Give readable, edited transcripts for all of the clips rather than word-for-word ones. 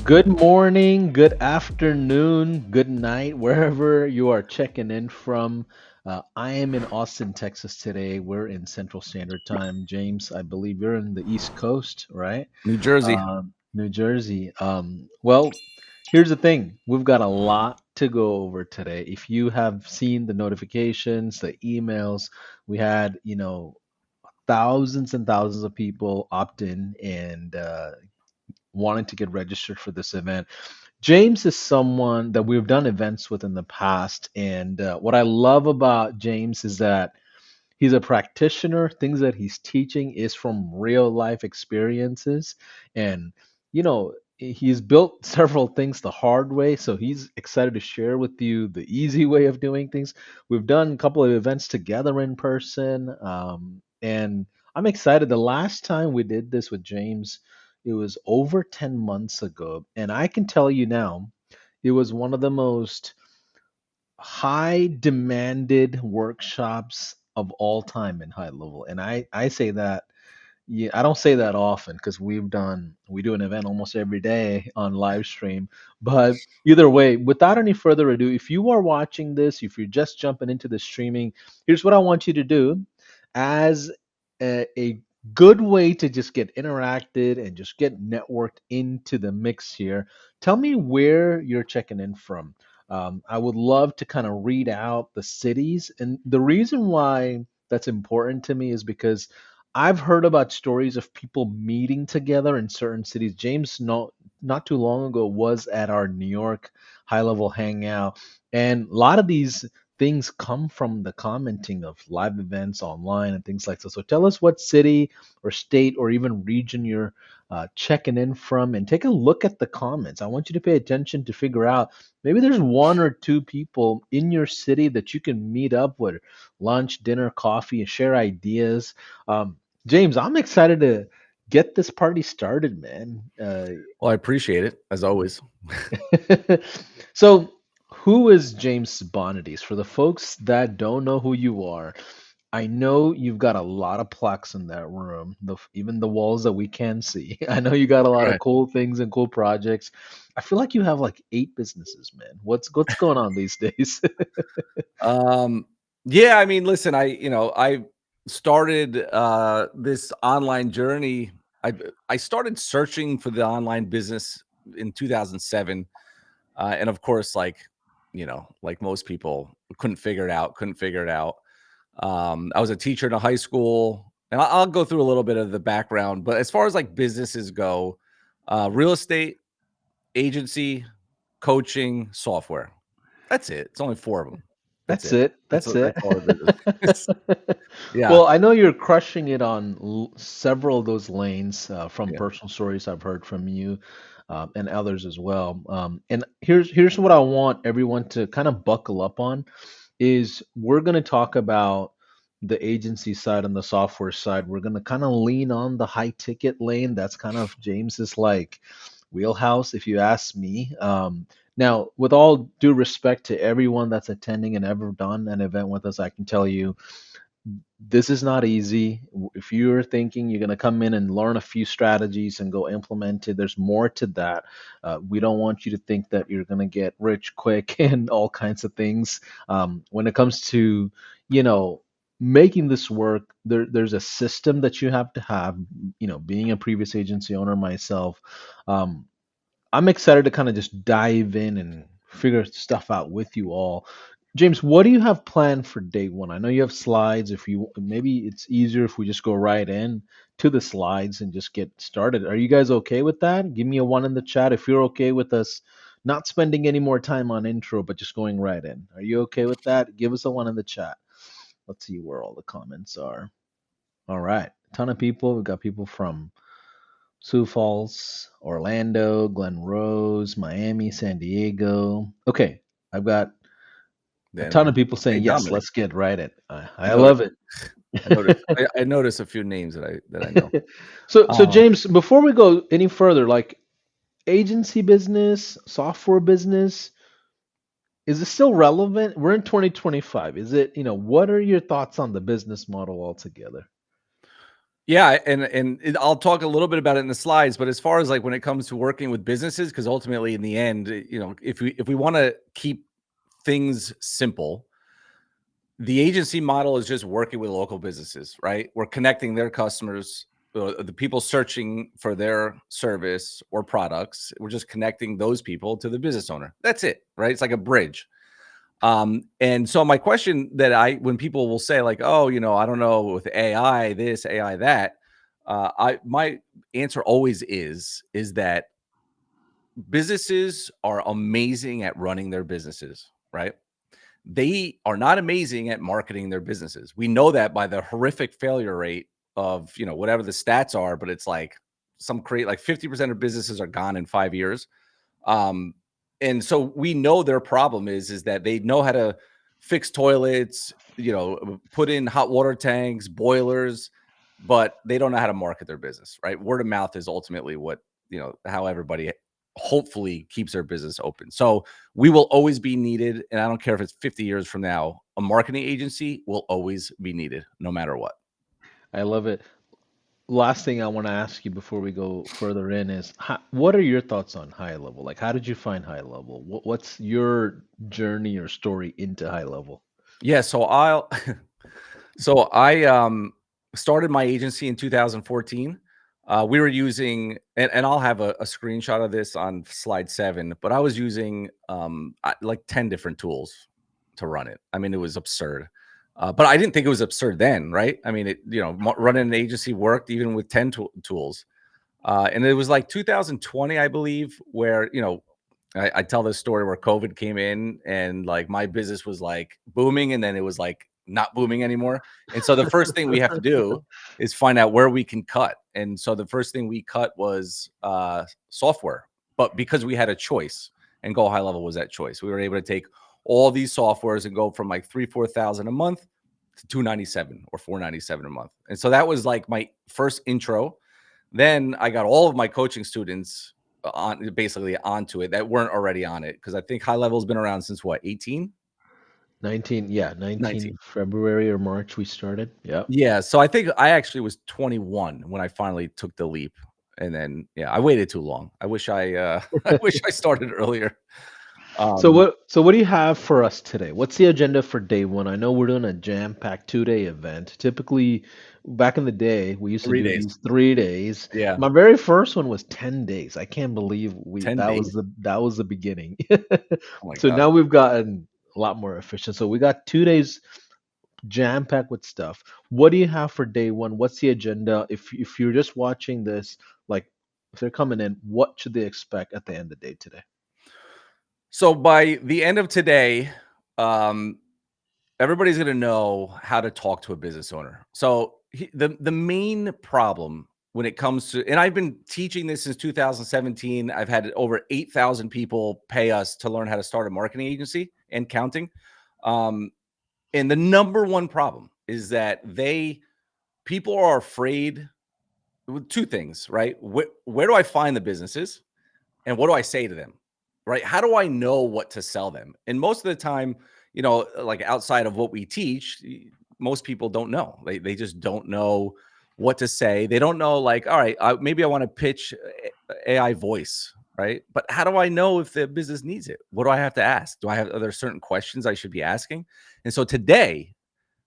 Good morning, good afternoon, good night, wherever you are checking in from. I am in Austin, Texas today. We're in Central Standard Time. James, I believe you're in the East Coast, right? New Jersey. New Jersey. Well, here's the thing. We've got a lot to go over today. If you have seen the notifications, the emails, we had, thousands and thousands of people opt in and wanting to get registered for this event. James is someone that we've done events with in the past. And what I love about James is that he's a practitioner. Things that he's teaching is from real life experiences. And, he's built several things the hard way. So he's excited to share with you the easy way of doing things. We've done a couple of events together in person. And I'm excited. The last time we did this with James, it was over 10 months ago. And I can tell you now, it was one of the most high demanded workshops of all time in high level. And I say that, yeah, I don't say that often because we do an event almost every day on live stream. But either way, without any further ado, if you are watching this, if you're just jumping into the streaming, here's what I want you to do as a good way to just get interacted and just get networked into the mix here. Tell me where you're checking in from. I would love to kind of read out the cities. And the reason why that's important to me is because I've heard about stories of people meeting together in certain cities. James, not too long ago, was at our New York high level hangout. And a lot of these things come from the commenting of live events online and things like that. So tell us what city or state or even region you're checking in from and take a look at the comments. I want you to pay attention to figure out maybe there's one or two people in your city that you can meet up with, lunch, dinner, coffee, and share ideas. James, I'm excited to get this party started, man. Well, I appreciate it as always. So, who is James Bonadies? For the folks that don't know who you are, I know you've got a lot of plaques in that room, even the walls that we can see. I know you got a lot of Right. cool things and cool projects. I feel like you have like eight businesses, man. What's going on these days? Um, yeah, I mean, listen, I started this online journey. I started searching for the online business in 2007. And of course, like most people, couldn't figure it out, couldn't figure it out. I was a teacher in a high school, and I'll go through a little bit of the background, but as far as like businesses go, real estate, agency, coaching, software. That's it. It's only 4 of them. That's That's it. it. That's it. That's all the business is. Yeah, Well, I know you're crushing it on several of those lanes from yeah. personal stories I've heard from you and others as well. And here's what I want everyone to kind of buckle up on is we're going to talk about the agency side and the software side. We're going to kind of lean on the high ticket lane. That's kind of James's like wheelhouse, if you ask me. Now, with all due respect to everyone that's attending and ever done an event with us, I can tell you this is not easy. If you're thinking you're going to come in and learn a few strategies and go implement it, there's more to that. We don't want you to think that you're going to get rich quick and all kinds of things. When it comes to, you know, making this work, there's a system that you have to have. Being a previous agency owner myself, um, I'm excited to kind of just dive in and figure stuff out with you all. James, what do you have planned for day one? I know you have slides. If you maybe it's easier if we just go right in to the slides and just get started. Are you guys okay with that? Give me a one in the chat if you're okay with us not spending any more time on intro, but just going right in. Are you okay with that? Give us a one in the chat. Let's see where all the comments are. All right. Ton of people. We've got people from Sioux Falls, Orlando, Glen Rose, Miami, San Diego. Okay, I've got a ton of Denver. people Hey, saying yes. Dominic. Let's get right it. I I I noticed. love it. I noticed. I noticed a few names that I know. So Um, James, before we go any further, like agency business, software business, is it still relevant? We're in 2025. Is it? What are your thoughts on the business model altogether? Yeah, I'll talk a little bit about it in the slides, but as far as like when it comes to working with businesses, because ultimately in the end, if we want to keep things simple, the agency model is just working with local businesses, right? We're connecting their customers, the people searching for their service or products. We're just connecting those people to the business owner. That's it, right? It's like a bridge. And so my question that when people will say like, oh, I don't know with AI this, AI that, my answer always is that businesses are amazing at running their businesses, right? They are not amazing at marketing their businesses. We know that by the horrific failure rate of, whatever the stats are, but it's like some create like 50% of businesses are gone in 5 years. Um, and so we know their problem is that they know how to fix toilets, put in hot water tanks, boilers, but they don't know how to market their business, right? Word of mouth is ultimately what, how everybody hopefully keeps their business open. So we will always be needed. And I don't care if it's 50 years from now, a marketing agency will always be needed no matter what. I love it. Last thing I want to ask you before we go further in is what are your thoughts on high level? Like, how did you find high level? What's your journey or story into high level? Yeah. So I started my agency in 2014. We were using, and I'll have a screenshot of this on slide 7, but I was using like 10 different tools to run it. I mean, it was absurd. But I didn't think it was absurd then, right? I mean, running an agency worked even with 10 tools. And it was like 2020, I believe, where, I tell this story where COVID came in and like my business was like booming and then it was like not booming anymore. And so the first thing we have to do is find out where we can cut. And so the first thing we cut was software. But because we had a choice and Go High Level was that choice, we were able to take all these softwares and go from like 3, 4,000 a month to 297 or 497 a month. And so that was like my first intro. Then I got all of my coaching students on basically onto it that weren't already on it because I think high level's been around since what, 18, 19, yeah, 19. 19 February or March we started. Yep. Yeah, so I think I actually was 21 when I finally took the leap. And then yeah, I waited too long. I wish I wish I started earlier. Um So what do you have for us today? What's the agenda for day one? I know we're doing a jam-packed 2-day event. Typically, back in the day, we used to 3 do days. these 3 days. Yeah, My very first one was 10 days. I can't believe we 10 that was days. the beginning. Oh my So god. now we've gotten a lot more efficient. So we got 2 days jam-packed with stuff. What do you have for day one? What's the agenda? If you're just watching this, like if they're coming in, what should they expect at the end of the day today? So by the end of today, um everybody's going to know how to talk to a business owner. So the main problem when it comes to, and I've been teaching this since 2017. I've had over 8,000 people pay us to learn how to start a marketing agency and counting. Um, and the number one problem is that people are afraid with two things, right? Where do I find the businesses? And what do I say to them? Right? How do I know what to sell them? And most of the time, like outside of what we teach, most people don't know. They just don't know what to say. They don't know, like, all right, maybe I want to pitch AI voice, right? But how do I know if the business needs it? What do I have to ask? Are there certain questions I should be asking? And so today,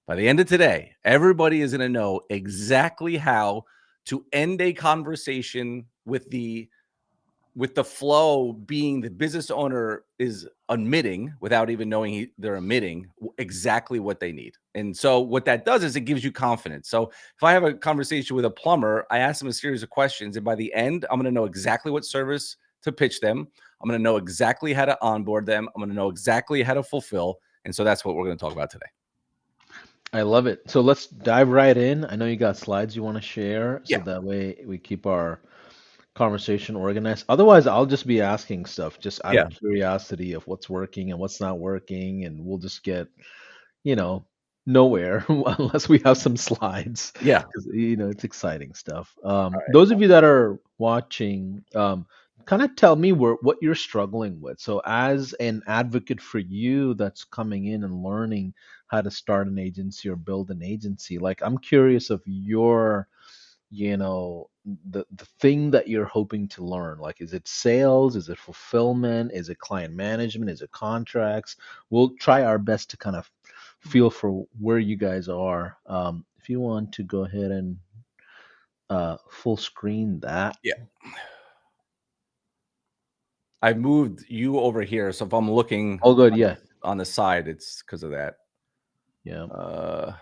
by the end of today, everybody is going to know exactly how to end a conversation with the flow being the business owner is admitting without even knowing they're admitting exactly what they need. And so what that does is it gives you confidence. So if I have a conversation with a plumber, I ask them a series of questions, and by the end, I'm going to know exactly what service to pitch them. I'm going to know exactly how to onboard them. I'm going to know exactly how to fulfill. And so that's what we're going to talk about today. I love it. So let's dive right in. I know you got slides you want to share, so Yeah. that way we keep our conversation organized. Otherwise, I'll just be asking stuff just out Yeah. of curiosity of what's working and what's not working, and we'll just get, you know, nowhere unless we have some slides Yeah. because it's exciting stuff. All right. Those of you that are watching, kind of tell me what you're struggling with. So, as an advocate for you that's coming in and learning how to start an agency or build an agency, like I'm curious of your you know, the thing that you're hoping to learn. Like, is it sales? Is it fulfillment? Is it client management? Is it contracts? We'll try our best to kind of feel for where you guys are. If you want to go ahead and full screen that. Yeah. I moved you over here, so if I'm looking All good. Yeah. on the side, it's because of that. Yeah. Uh,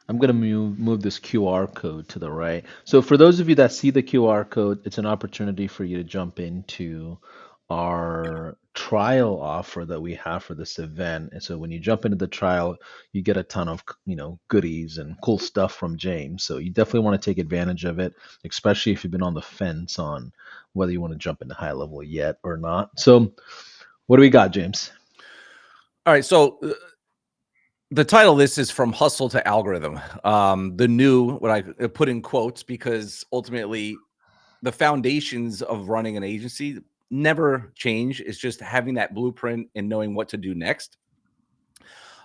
I'm going to move this QR code to the right. So for those of you that see the QR code, it's an opportunity for you to jump into our trial offer that we have for this event. And so when you jump into the trial, you get a ton of, goodies and cool stuff from James. So you definitely want to take advantage of it, especially if you've been on the fence on whether you want to jump into high level yet or not. So what do we got, James? all right, so the title of this is From Hustle to Algorithm. The new, what I put in quotes, because ultimately the foundations of running an agency never change. It's just having that blueprint and knowing what to do next.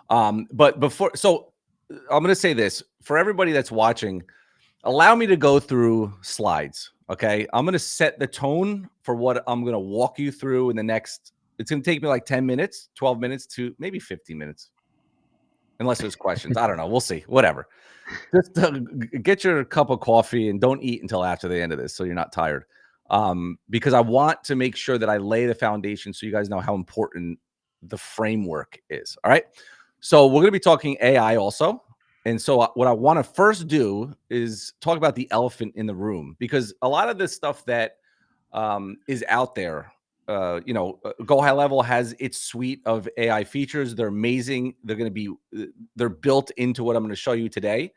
But before, so I'm going to say this for everybody that's watching, allow me to go through slides. Okay. I'm going to set the tone for what I'm going to walk you through in the next, it's going to take me like 10 minutes, 12 minutes to maybe 15 minutes, unless there's questions. I don't know. We'll see. Whatever. Just get your cup of coffee and don't eat until after the end of this so you're not tired. Because I want to make sure that I lay the foundation so you guys know how important the framework is. All right. So we're going to be talking AI also. And so what I want to first do is talk about the elephant in the room, because a lot of this stuff that is out there, Go High Level has its suite of AI features. They're amazing. They're going to be, they're built into what I'm going to show you today.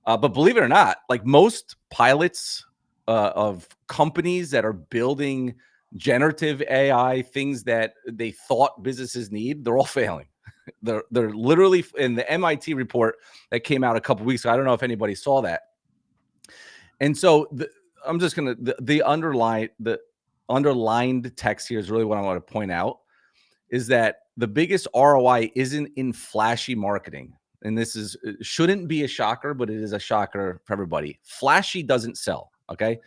But believe it or not, like most pilots of companies that are building generative AI, things that they thought businesses need, they're all failing. They're literally in the MIT report that came out a couple weeks ago. I don't know if anybody saw that. And so I'm just gonna the underlined text here is really what I want to point out, is that the biggest ROI isn't in flashy marketing. And this is shouldn't be a shocker, but it is a shocker for everybody. Flashy doesn't sell. Okay.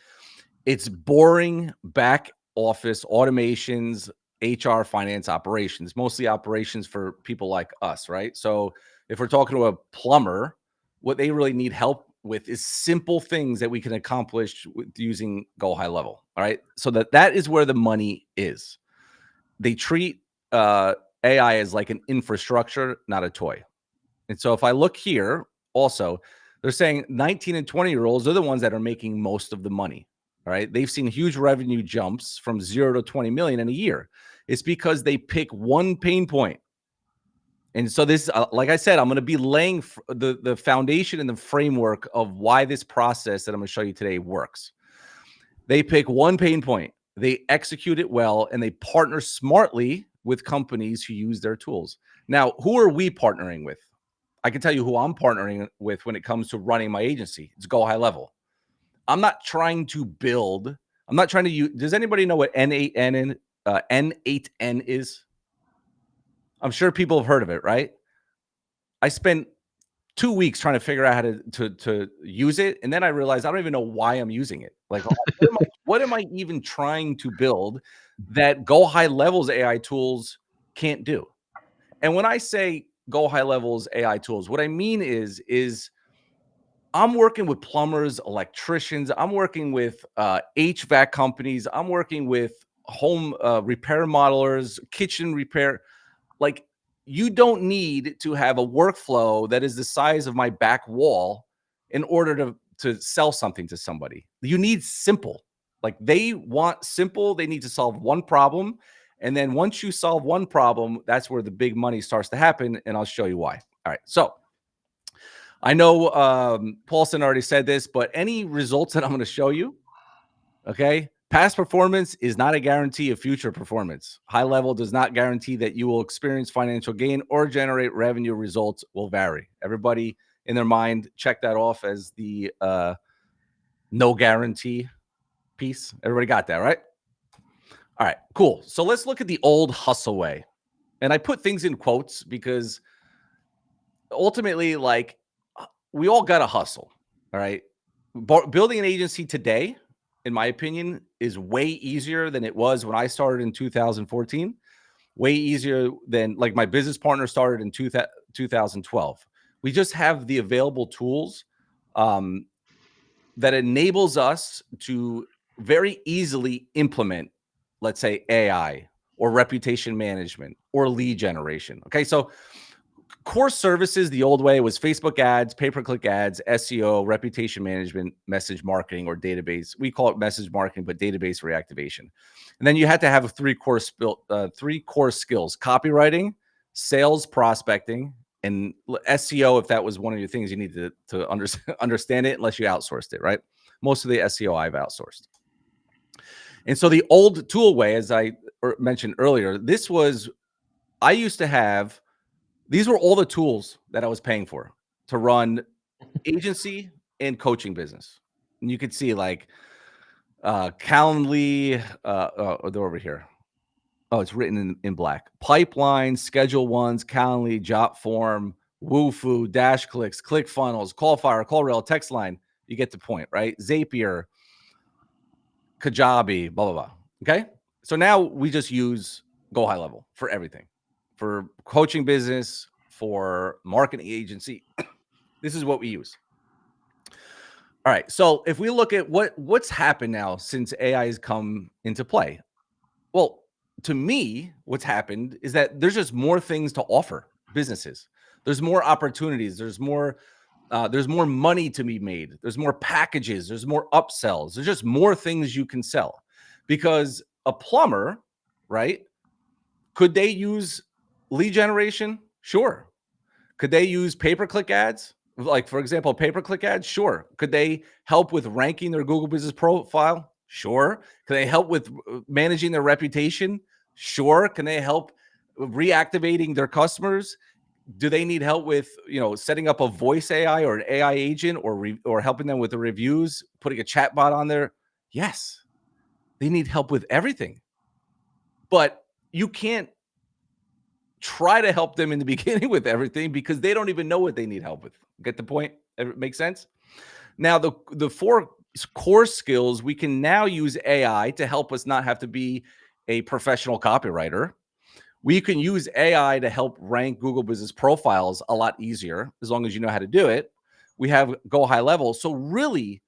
It's boring back office automations, HR, finance, operations, mostly operations for people like us, right? So if we're talking to a plumber, what they really need help with is simple things that we can accomplish with using Go High Level. All right. So that is where the money is. They treat AI as like an infrastructure, not a toy. And so if I look here, also, they're saying 19 and 20-year-olds are the ones that are making most of the money. All right. They've seen huge revenue jumps from 0 to 20 million in a year. It's because they pick one pain point. And so this, like I said, I'm going to be laying the foundation and the framework of why this process that I'm going to show you today works. They pick one pain point, they execute it well, and they partner smartly with companies who use their tools. Now, who are we partnering with? I can tell you who I'm partnering with when it comes to running my agency. It's Go High Level. I'm not trying to build. I'm not trying to use. Does anybody know what N8N is? I'm sure people have heard of it, right? I spent 2 weeks trying to figure out how to use it, and then I realized I don't even know why I'm using it. Like, what am I even trying to build that Go High Level's AI tools can't do? And when I say Go High Level's AI tools, what I mean is I'm working with plumbers, electricians. I'm working with HVAC companies. I'm working with home repair modelers, kitchen repair. Like, you don't need to have a workflow that is the size of my back wall in order to sell something to somebody. You need simple. Like, they want simple. They need to solve one problem. And then once you solve one problem, that's where the big money starts to happen. And I'll show you why. All right. So I know Paulson already said this, but any results that I'm going to show you, okay, past performance is not a guarantee of future performance. High level does not guarantee that you will experience financial gain or generate revenue. Results will vary. Everybody in their mind, check that off as the no guarantee piece. Everybody got that, right? All right, cool. So let's look at the old hustle way. And I put things in quotes because ultimately, like, we all got to hustle. All right. building an agency today, in my opinion, is way easier than it was when I started in 2014. Way easier than, like, my business partner started in 2012. We just have the available tools um, that enables us to very easily implement, let's say, AI or reputation management or lead generation. Okay, so core services the old way was Facebook ads, pay-per-click ads, SEO, reputation management, message marketing, or database. We call it message marketing, but database reactivation. And then you had to have three core skills: copywriting, sales, prospecting, and SEO. If that was one of your things, you need to understand it, unless you outsourced it, right? Most of the SEO I've outsourced. And so the old tool way, as I mentioned earlier, I used to have, these were all the tools that I was paying for to run agency and coaching business. And you could see, like, Calendly, they're over here. Oh, it's written in black. Pipeline, Schedule Ones, Calendly, Jotform, Woofu, Dash Clicks, ClickFunnels, Callfire, CallRail, Text Line. You get the point, right? Zapier, Kajabi, blah, blah, blah. Okay. So now we just use Go High Level for everything, for coaching business, for marketing agency. This is what we use. All right. So if we look at what's happened now since AI has come into play, well, to me, what's happened is that there's just more things to offer businesses. There's more opportunities. There's more money to be made. There's more packages. There's more upsells. There's just more things you can sell. Because a plumber, right? Could they use lead generation? Sure. Could they use pay-per-click ads? Like, for example, pay-per-click ads? Sure. Could they help with ranking their Google Business Profile? Sure. Can they help with managing their reputation? Sure. Can they help reactivating their customers? Do they need help with, setting up a voice AI or an AI agent, or helping them with the reviews, putting a chat bot on there? Yes. They need help with everything. But you can't try to help them in the beginning with everything, because they don't even know what they need help with. Get the point? It makes sense? Now, the four core skills, we can now use AI to help us not have to be a professional copywriter. We can use AI to help rank Google Business Profiles a lot easier, as long as you know how to do it. We have Go High Level. So really,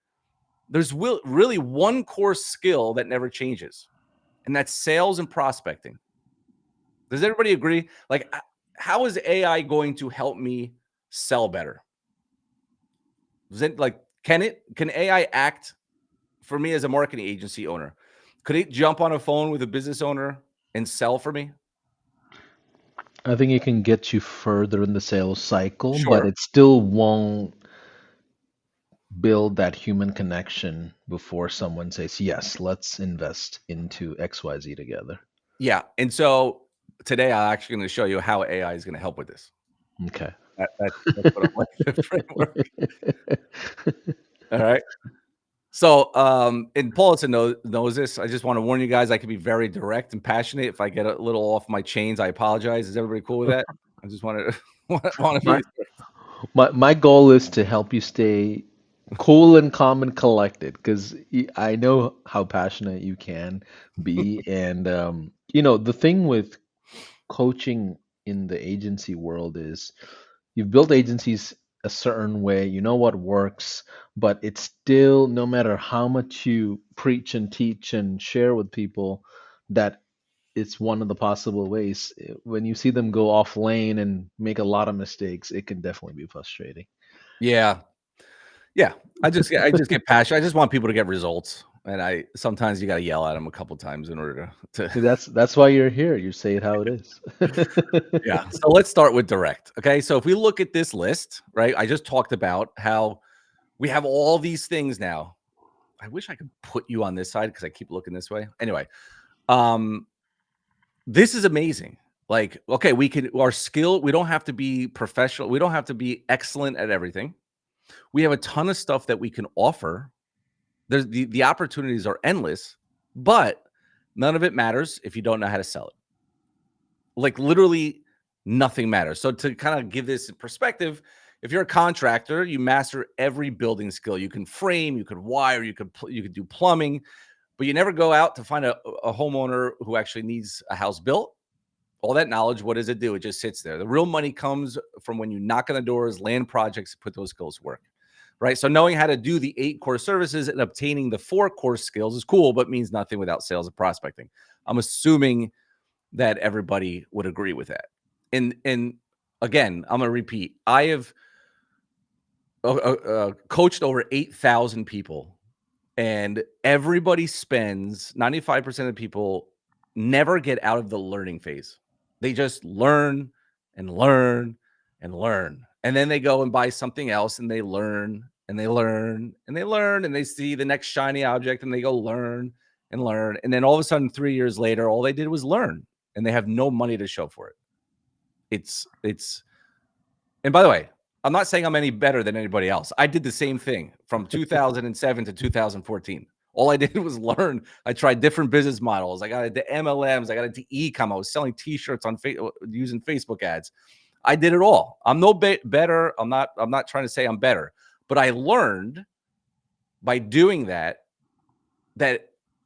there's really one core skill that never changes, and that's sales and prospecting. Does everybody agree? Like, how is AI going to help me sell better? Is it like, can AI act for me as a marketing agency owner? Could it jump on a phone with a business owner and sell for me? I think it can get you further in the sales cycle, but Sure. it still won't build that human connection before someone says, yes, let's invest into XYZ together. Yeah. And so today I'm actually going to show you how AI is going to help with this. Okay. That's what I'm like, the framework. All right. So, and Paulson knows this. I just want to warn you guys, I can be very direct and passionate. If I get a little off my chains, I apologize. Is everybody cool with that? I just want to want to My, be. my goal is to help you stay cool and calm and collected, because I know how passionate you can be. And, the thing with coaching in the agency world is you've built agencies a certain way, you know what works, but it's still, no matter how much you preach and teach and share with people, that it's one of the possible ways. When you see them go off lane and make a lot of mistakes, it can definitely be frustrating. Yeah, yeah. I just get passionate. I just want people to get results, and I sometimes you got to yell at them a couple times in order to. That's why you're here. You say it how it is. Yeah. So let's start with direct. Okay. So if we look at this list, right? I just talked about how we have all these things now. I wish I could put you on this side because I keep looking this way. Anyway, um, this is amazing. Like, okay, our skill, we don't have to be professional. We don't have to be excellent at everything. We have a ton of stuff that we can offer. There's the opportunities are endless, but none of it matters if you don't know how to sell it. Like, literally nothing matters. So to kind of give this in perspective, If you're a contractor, you master every building skill. You can frame, you could wire, you could do plumbing, but you never go out to find a homeowner who actually needs a house built. All that knowledge, what does it do? It just sits there. The real money comes from when you knock on the doors, land projects, put those skills to work, right? So knowing how to do the 8 core services and obtaining the 4 core skills is cool, but means nothing without sales and prospecting. I'm assuming that everybody would agree with that. And again, I'm gonna repeat. I have coached over 8,000 people, and everybody spends 95% of people never get out of the learning phase. They just learn and learn and learn. And then they go and buy something else and they learn and they learn and they learn and they see the next shiny object and they go learn and learn. And then all of a sudden, 3 years later, all they did was learn and they have no money to show for it. It's and by the way, I'm not saying I'm any better than anybody else. I did the same thing from 2007 to 2014. All I did was learn. I tried different business models. I got into MLMs. I got into e-com. I was selling T-shirts on using Facebook ads. I did it all. I'm no better. I'm not. I'm not trying to say I'm better, but I learned by doing that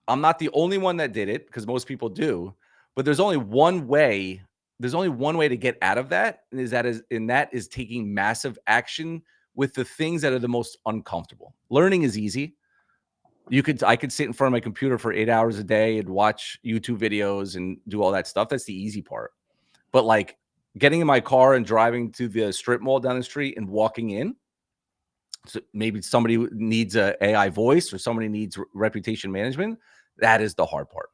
I'm not the only one that did it because most people do, but there's only one way. There's only one way to get out of that, and that is taking massive action with the things that are the most uncomfortable. Learning is easy. I could sit in front of my computer for 8 hours a day and watch YouTube videos and do all that stuff. That's the easy part. But like getting in my car and driving to the strip mall down the street and walking in, so maybe somebody needs a AI voice or somebody needs reputation management. That is the hard part.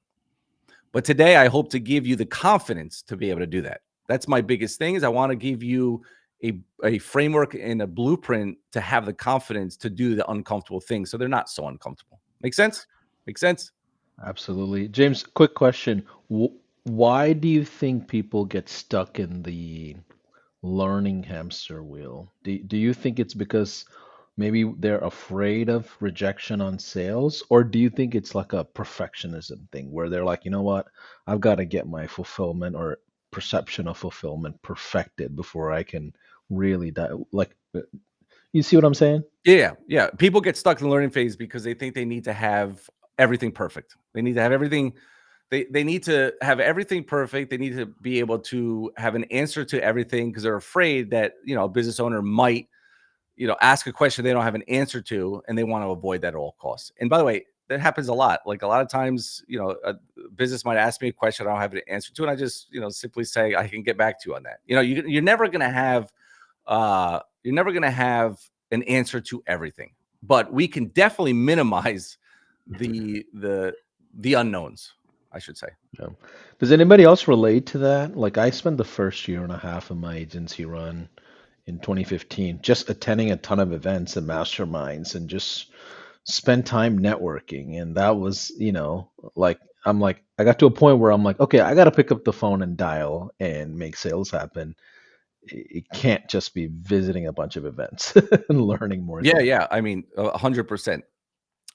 But today I hope to give you the confidence to be able to do that. That's my biggest thing is I want to give you a framework and a blueprint to have the confidence to do the uncomfortable things so they're not so uncomfortable. Make sense? Make sense? Absolutely. James, quick question. Why do you think people get stuck in the learning hamster wheel? Do you think it's because maybe they're afraid of rejection on sales, or do you think it's like a perfectionism thing where they're like, you know what, I've got to get my fulfillment or perception of fulfillment perfected before I can really like, you see what I'm saying? Yeah, yeah. People get stuck in the learning phase because they think they need to have everything perfect. They need to have everything. They need to have everything perfect. They need to be able to have an answer to everything because they're afraid that a business owner might ask a question they don't have an answer to, and they want to avoid that at all costs. And by the way, that happens a lot. Like a lot of times, a business might ask me a question I don't have an answer to, and I just, simply say I can get back to you on that. You're never gonna have, you're never gonna have an answer to everything, but we can definitely minimize the unknowns, I should say. Yeah. Does anybody else relate to that? Like I spent the first year and a half of my agency run in 2015 just attending a ton of events and masterminds and just spend time networking. And that was, like I'm like I got to a point where I'm like, okay, I got to pick up the phone and dial and make sales happen. It can't just be visiting a bunch of events and learning more Yeah, things. yeah. I mean, 100%.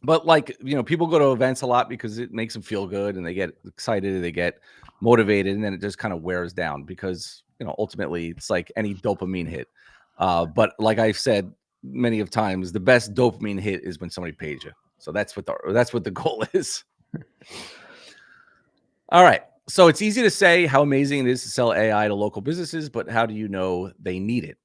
But like, people go to events a lot because it makes them feel good and they get excited, they get motivated, and then it just kind of wears down because, ultimately it's like any dopamine hit. But like I've said many of times, the best dopamine hit is when somebody pays you. So that's what the goal is. All right. So it's easy to say how amazing it is to sell AI to local businesses, but how do you know they need it?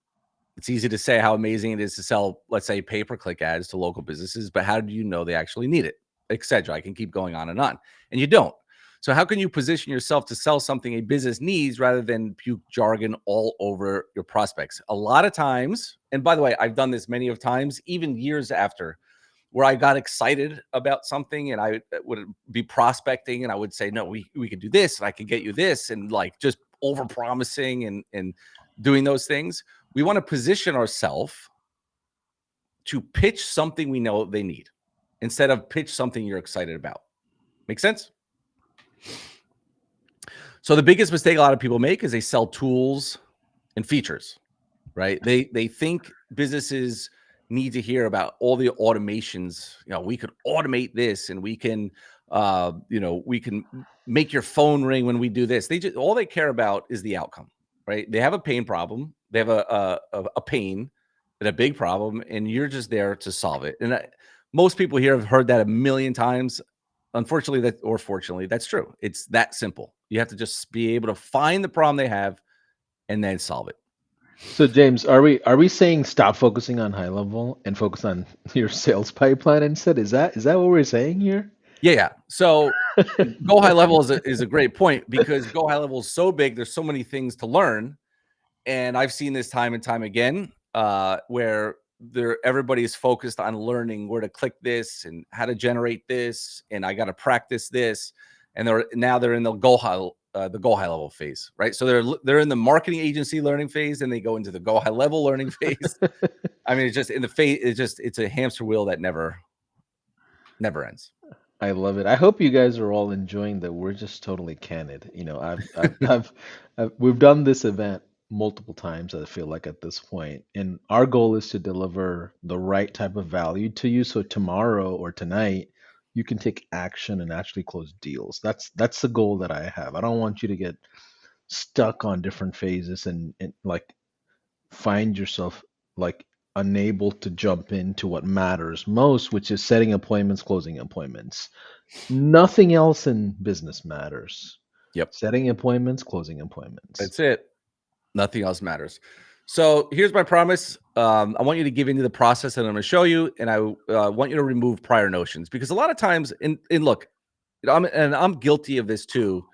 It's easy to say how amazing it is to sell, let's say, pay-per-click ads to local businesses, but how do you know they actually need it, etc. I can keep going on, and you don't. So how can you position yourself to sell something a business needs rather than puke jargon all over your prospects? A lot of times, and by the way, I've done this many of times, even years after, where I got excited about something and I would be prospecting and I would say, no, we could do this and I could get you this, and like just over promising and doing those things. We want to position ourselves to pitch something we know they need instead of pitch something you're excited about. Make sense? So the biggest mistake a lot of people make is they sell tools and features, right? They think businesses need to hear about all the automations. We could automate this, and we can make your phone ring when we do this. All they care about is the outcome, right? They have a pain problem. They have a pain. and a big problem, and you're just there to solve it. And most people here have heard that a million times. Unfortunately, that or fortunately, that's true. It's that simple. You have to just be able to find the problem they have and then solve it. So James, are we saying stop focusing on high level and focus on your sales pipeline instead? Is that what we're saying here? Yeah, yeah. So go high level is a great point because go high level is so big. There's so many things to learn, and I've seen this time and time again, where everybody is focused on learning where to click this and how to generate this, and I got to practice this, and they're in the go high level phase, right? So they're in the marketing agency learning phase, and they go into the go high level learning phase. I mean, it's just in the phase. It's a hamster wheel that never ends. I love it. I hope you guys are all enjoying that. We're just totally candid. We've done this event multiple times, I feel like at this point, and our goal is to deliver the right type of value to you. So tomorrow or tonight, you can take action and actually close deals. That's the goal that I have. I don't want you to get stuck on different phases and like find yourself like unable to jump into what matters most, which is setting appointments, closing appointments. Nothing else in business matters. Yep, Setting appointments, closing appointments. that's it. Nothing else matters. So here's my promise. I want you to give into the process that I'm going to show you, and I want you to remove prior notions because a lot of times, and look, I'm guilty of this too.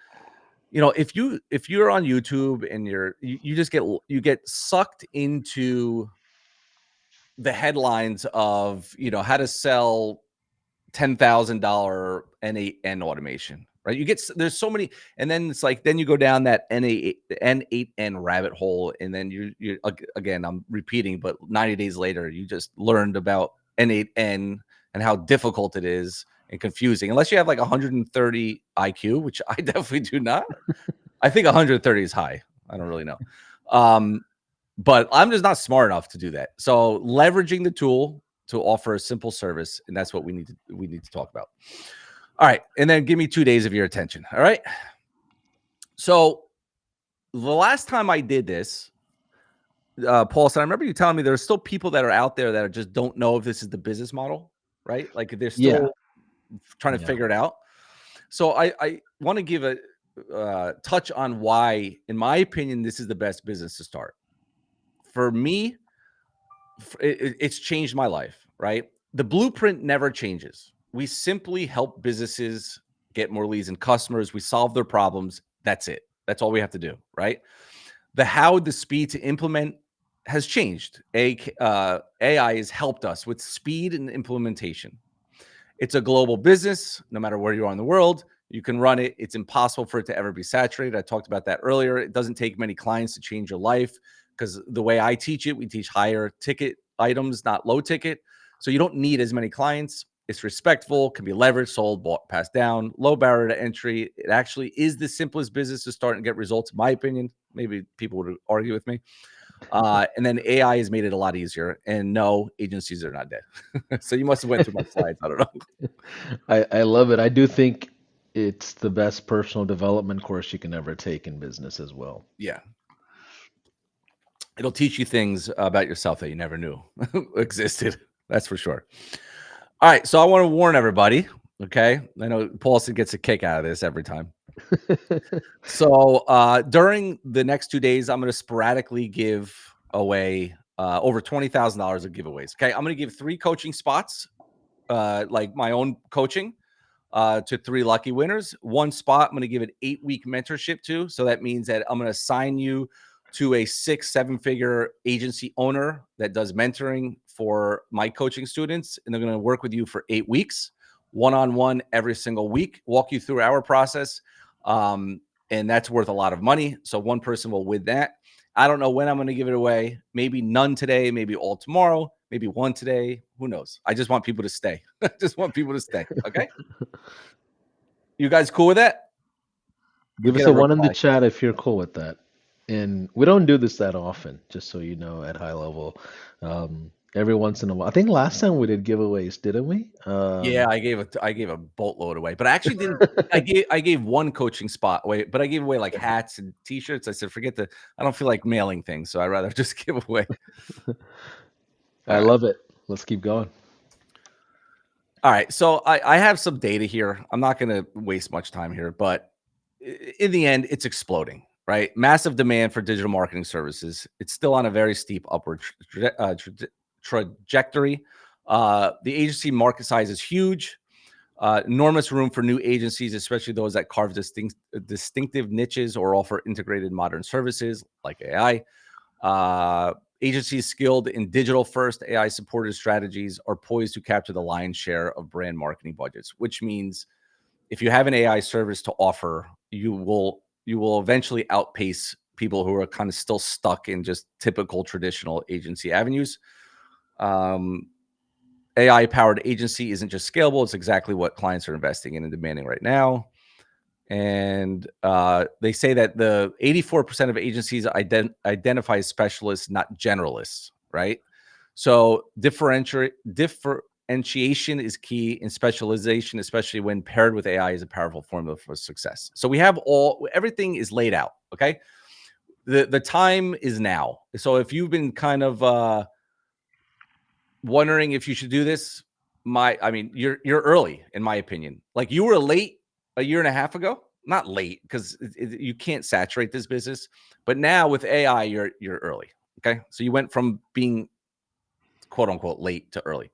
If you're on YouTube and you just get sucked into the headlines of how to sell $10,000 N8N automation, right? There's so many, and then it's like then you go down that N8N rabbit hole, and then you again, I'm repeating, but 90 days later, you just learned about N8N and how difficult it is and confusing. Unless you have like 130 IQ, which I definitely do not. I think 130 is high. I don't really know. Um, but I'm just not smart enough to do that. So leveraging the tool to offer a simple service, and that's what we need to talk about. All right, and then give me 2 days of your attention. All right. So the last time I did this, Paulson, I remember you telling me there are still people that are out there that just don't know if this is the business model, right? Like they're Yeah, still trying to yeah. figure it out. So I want to give a touch on why, in my opinion, this is the best business to start. For me, it's changed my life, right? The blueprint never changes. We simply help businesses get more leads and customers. We solve their problems. That's it. That's all we have to do, right? The speed to implement has changed. AI has helped us with speed and implementation. It's a global business. No matter where you are in the world, you can run it. It's impossible for it to ever be saturated. I talked about that earlier. It doesn't take many clients to change your life because the way I teach it, we teach higher ticket items, not low ticket. So you don't need as many clients. It's respectful, can be leveraged, sold, bought, passed down, low barrier to entry. It actually is the simplest business to start and get results, in my opinion. Maybe people would argue with me. And then AI has made it a lot easier. And no, agencies are not dead. So you must have went through my slides. I don't know. I love it. I do think it's the best personal development course you can ever take in business as well. Yeah. It'll teach you things about yourself that you never knew existed. That's for sure. All right. So I want to warn everybody. Okay. I know Paulson gets a kick out of this every time. So during the next 2 days, I'm going to sporadically give away over $20,000 of giveaways. Okay. I'm going to give 3 coaching spots, like my own coaching, to 3 lucky winners. 1 spot, I'm going to give an 8-week mentorship to. So that means that I'm going to assign you to a 6-7 figure agency owner that does mentoring for my coaching students. And they're going to work with you for 8 weeks, one-on-one every single week, walk you through our process. And that's worth a lot of money. So one person will win that. I don't know when I'm going to give it away. Maybe none today, maybe all tomorrow, maybe 1 today. Who knows? I just want people to stay. I just want people to stay. Okay. You guys cool with that? Give us Get a a one in the reply. chat if you're cool with that. And we don't do this that often, just so you know, at high level. Every once in a while. I think last time we did giveaways, didn't we? Yeah, I gave a boatload away, but I actually didn't. I gave 1 coaching spot away, but I gave away like hats and T-shirts. I said, forget the. I don't feel like mailing things, so I'd rather just give away. I All right. love it. Let's keep going. All right. So I have some data here. I'm not going to waste much time here, but in the end, it's exploding, right? Massive demand for digital marketing services. It's still on a very steep upward trajectory. The agency market size is huge. Enormous room for new agencies, especially those that carve distinctive niches or offer integrated modern services like AI. Agencies skilled in digital first AI supported strategies are poised to capture the lion's share of brand marketing budgets, which means if you have an AI service to offer, you will eventually outpace people who are kind of still stuck in just typical traditional agency avenues. Um, AI powered agency isn't just scalable; it's exactly what clients are investing in and demanding right now. And they say that the 84% of agencies identify as specialists, not generalists, right? So differentiation is key, in specialization, especially when paired with AI, is a powerful formula for success. So we have everything is laid out. Okay, the time is now. So if you've been kind of wondering if you should do this, I mean, you're early in my opinion. Like you were late a year and a half ago. Not late because you can't saturate this business, but now with AI, you're early. Okay, so you went from being quote unquote late to early.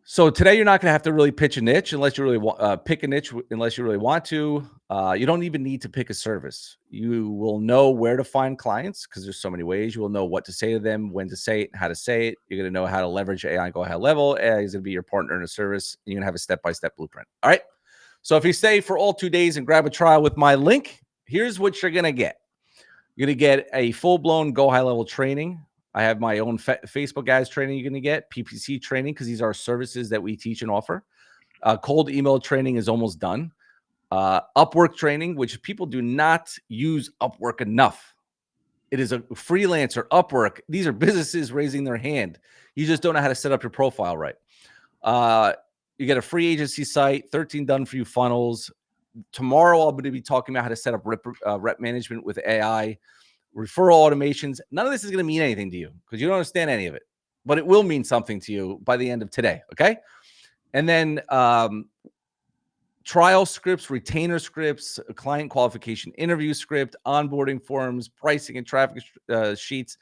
So today you're not going to have to really pitch a niche unless you really want pick a niche unless you really want to. You don't even need to pick a service. You will know where to find clients because there's so many ways. You will know what to say to them, when to say it, how to say it. You're going to know how to leverage AI and go high level. AI is going to be your partner in a service. And you're going to have a step-by-step blueprint. All right. So if you stay for all 2 days and grab a trial with my link, here's what you're going to get. You're going to get a full-blown go high level training. I have my own Facebook ads training you're going to get, PPC training, because these are services that we teach and offer. Cold email training is almost done. Upwork training, which people do not use Upwork enough. It is a freelancer, Upwork. These are businesses raising their hand. You just don't know how to set up your profile right. You get a free agency site, 13 done for you funnels. Tomorrow, I'm going to be talking about how to set up rep management with AI, referral automations. None of this is going to mean anything to you because you don't understand any of it, but it will mean something to you by the end of today. Okay. And then trial scripts, retainer scripts, client qualification interview script, onboarding forms, pricing and traffic sheets,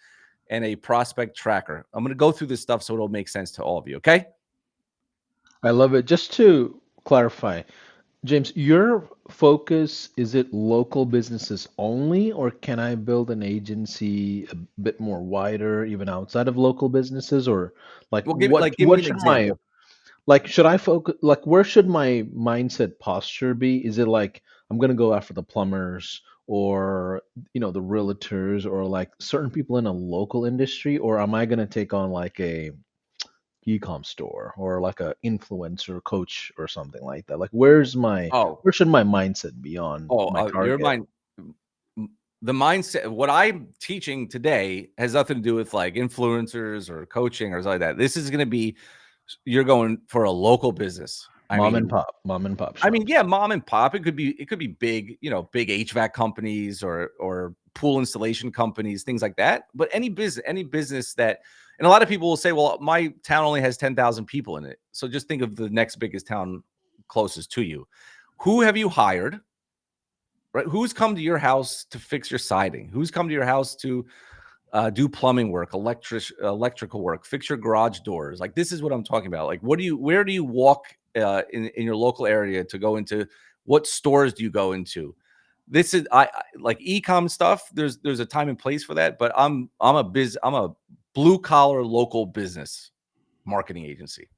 and a prospect tracker. I'm going to go through this stuff so it'll make sense to all of you. Okay. I love it. Just to clarify, James, your focus, is it local businesses only, or can I build an agency a bit more wider, even outside of local businesses? Or like Well, give me what an should my example. like should I focus like where should my mindset posture be? Is it like I'm gonna go after the plumbers or the realtors or like certain people in a local industry, or am I gonna take on like a e-com store or like a influencer coach or something like that? Like Oh, where should my mindset be on my your target? mind. The mindset, what I'm teaching today has nothing to do with like influencers or coaching or something like that. This is going to be, you're going for a local business. Mom and pop I mean, shops. yeah, mom and pop. It could be big, big HVAC companies or pool installation companies, things like that. But any business that, and a lot of people will say, well, my town only has 10,000 people in it. So just think of the next biggest town closest to you. Who have you hired? Right? Who's come to your house to fix your siding? Who's come to your house to do plumbing work, electrical work, fix your garage doors? Like this is what I'm talking about. Like, where do you walk in your local area to go into? What stores do you go into? This is I like e-com stuff. There's a time and place for that, but I'm a blue collar local business marketing agency.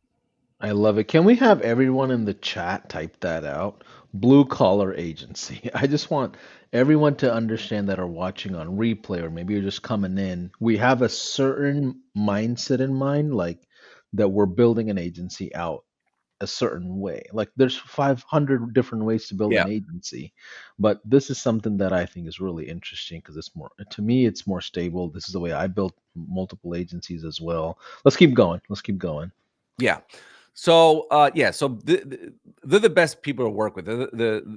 I love it. Can we have everyone in the chat type that out? Blue collar agency. I just want everyone to understand that are watching on replay or maybe you're just coming in. We have a certain mindset in mind, like that we're building an agency out a certain way. Like there's 500 different ways to build Yeah, an agency, but this is something that I think is really interesting because it's more, to me, it's more stable. This is the way I built multiple agencies as well. Let's keep going. Let's keep going. yeah. So they're the best people to work with.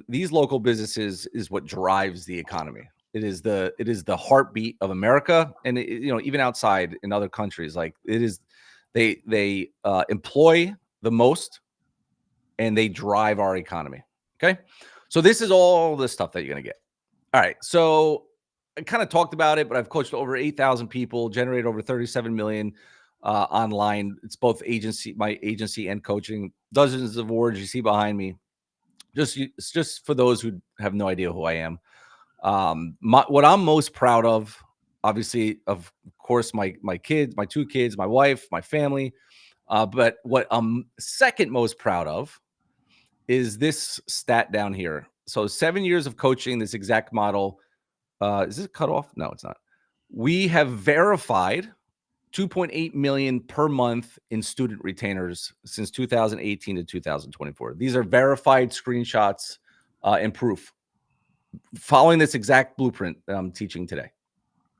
These local businesses is what drives the economy. It is the heartbeat of America, and even outside in other countries, like it is. They employ the most, and they drive our economy. Okay, so this is all the stuff that you're gonna get. All right, so I kind of talked about it, but I've coached over 8,000 people, generated over 37 million online. It's both my agency and coaching. Dozens of awards you see behind me. It's just for those who have no idea who I am. What I'm most proud of, obviously, of course, my kids, my two kids, my wife, my family. But what I'm second most proud of is this stat down here. So 7 years of coaching this exact model. Is this cut off? No, it's not. We have verified 2.8 million per month in student retainers since 2018 to 2024. These are verified screenshots and proof following this exact blueprint that I'm teaching today.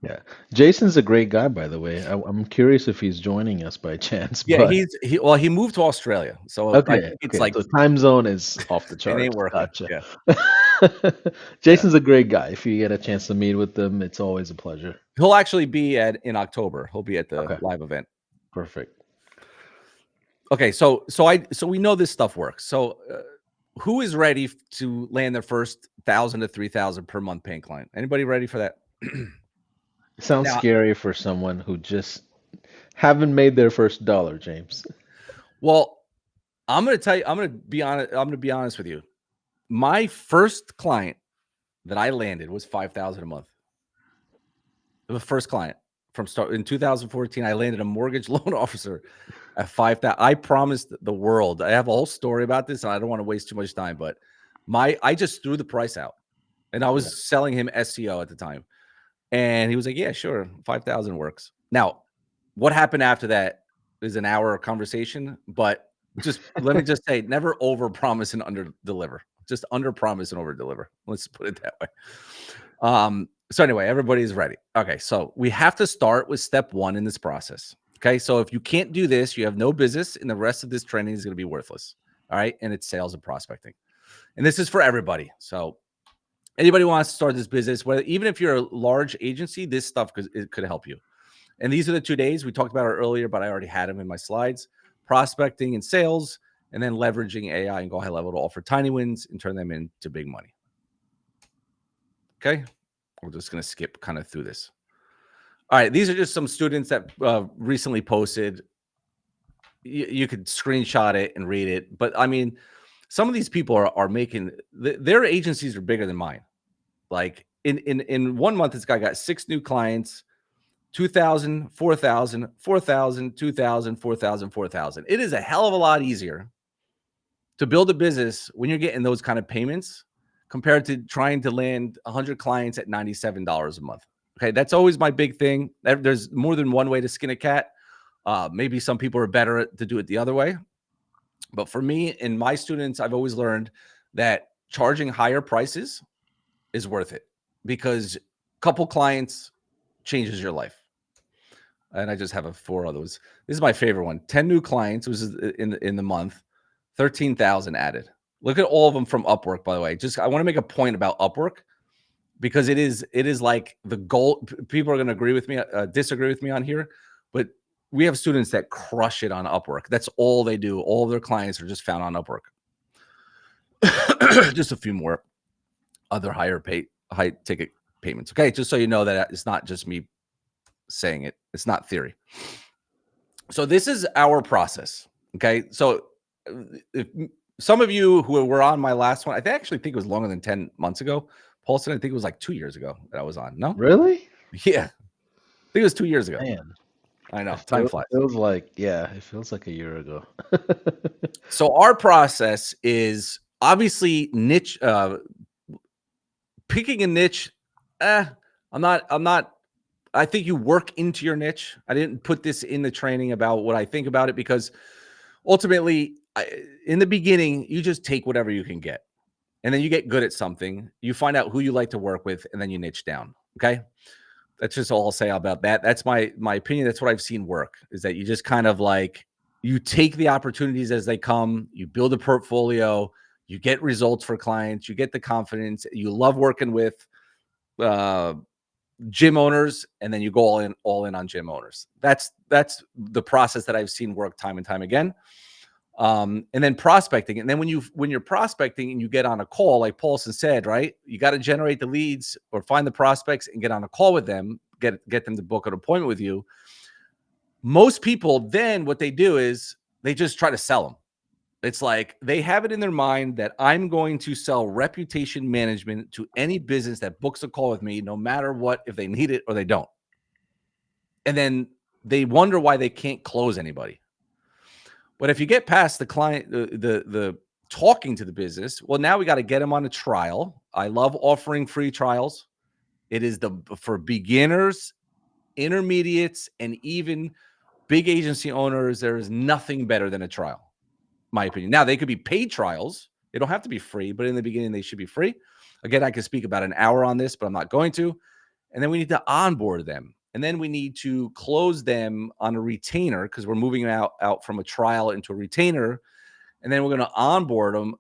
Yeah. Jason's a great guy, by the way. I'm curious if he's joining us by chance, Yeah, but he moved to Australia, so I okay, think it's okay. like So time zone is off the it ain't charts. working. Gotcha. Yeah, yeah. Jason's a great guy. If you get a chance to meet with him, it's always a pleasure. He'll actually be in October. He'll be at the Okay, live event. perfect. Okay, so we know this stuff works. So who is ready to land their first 1,000 to 3,000 per month paying client? Anybody ready for that? It sounds Now, scary for someone who just haven't made their first dollar, James. well, I'm going to tell you. I'm going to be honest. I'm going to be honest with you. My first client that I landed was 5,000 a month. The first client from start in 2014, I landed a mortgage loan officer at 5,000. I promised the world. I have a whole story about this, and I don't want to waste too much time. But I just threw the price out, and I Yeah. was selling him SEO at the time, and he was like, "Yeah, sure, 5,000 works." Now, what happened after that is an hour conversation, but just let me just say, never over promise and under deliver. Just under promise and over deliver. Let's put it that way. So anyway, everybody's ready. Okay, so we have to start with step one in this process. Okay, so if you can't do this, you have no business, and the rest of this training is going to be worthless. All right, and it's sales and prospecting, and this is for everybody. So anybody who wants to start this business, whether even if you're a large agency, this stuff could help you. And these are the 2 days we talked about it earlier, but I already had them in my slides: prospecting and sales, and then leveraging AI and go high level to offer tiny wins and turn them into big money. Okay, we're just going to skip kind of through this. All right, these are just some students that recently posted. You could screenshot it and read it, but I mean, some of these people are making their agencies are bigger than mine. Like in 1 month, this guy got 6 new clients, 2,000, 4,000, 4,000, 2,000, 4,000, 4,000. It is a hell of a lot easier to build a business when you're getting those kind of payments compared to trying to land 100 clients at $97 a month. Okay, that's always my big thing. There's more than one way to skin a cat. Maybe some people are better to do it the other way. But for me and my students, I've always learned that charging higher prices is worth it because a couple clients changes your life. And I just have 4 others. This is my favorite one. 10 new clients was in the month, 13,000 added. Look at all of them from Upwork, by the way. Just I want to make a point about Upwork because it is like the goal. People are going to agree with me, disagree with me on here, but we have students that crush it on Upwork. That's all they do. All of their clients are just found on Upwork. Just a few more other high ticket payments. Okay, just so you know that it's not just me saying it. It's not theory. So this is our process. Okay, so if some of you who were on my last one, I actually think it was longer than 10 months ago. Paulson, I think it was like 2 years ago that I was on. No? Really? Yeah. I think it was 2 years ago. Man, I know. it Time flies. feels like, yeah, it feels like a year ago. So our process is obviously niche, picking a niche. I'm not. I think you work into your niche. I didn't put this in the training about what I think about it because ultimately, in the beginning, you just take whatever you can get. And then you get good at something. You find out who you like to work with, and then you niche down. Okay. That's just all I'll say about that. That's my opinion. That's what I've seen work is that you just kind of like you take the opportunities as they come, you build a portfolio, you get results for clients, you get the confidence, you love working with uh, gym owners, and then you go all in on gym owners. That's the process that I've seen work time and time again. And then prospecting, and then when you're prospecting and you get on a call, like Paulson said, right, you got to generate the leads or find the prospects and get on a call with them, get them to book an appointment with you. Most people, then what they do is they just try to sell them. It's like they have it in their mind that I'm going to sell reputation management to any business that books a call with me, no matter what, if they need it or they don't. And then they wonder why they can't close anybody. But if you get past the client, the talking to the business, well, now we got to get them on a trial. I love offering free trials. It is for beginners, intermediates, and even big agency owners. There is nothing better than a trial, my opinion. Now, they could be paid trials. They don't have to be free, but in the beginning, they should be free. Again, I could speak about an hour on this, but I'm not going to. And then we need to onboard them. And then we need to close them on a retainer because we're moving out from a trial into a retainer. And then we're going to onboard them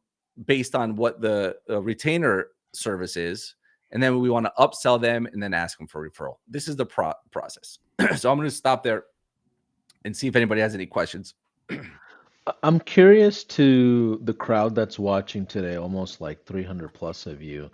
based on what the retainer service is. And then we want to upsell them and then ask them for referral. This is the process. So I'm going to stop there and see if anybody has any questions. I'm curious to the crowd that's watching today, almost like 300 plus of you.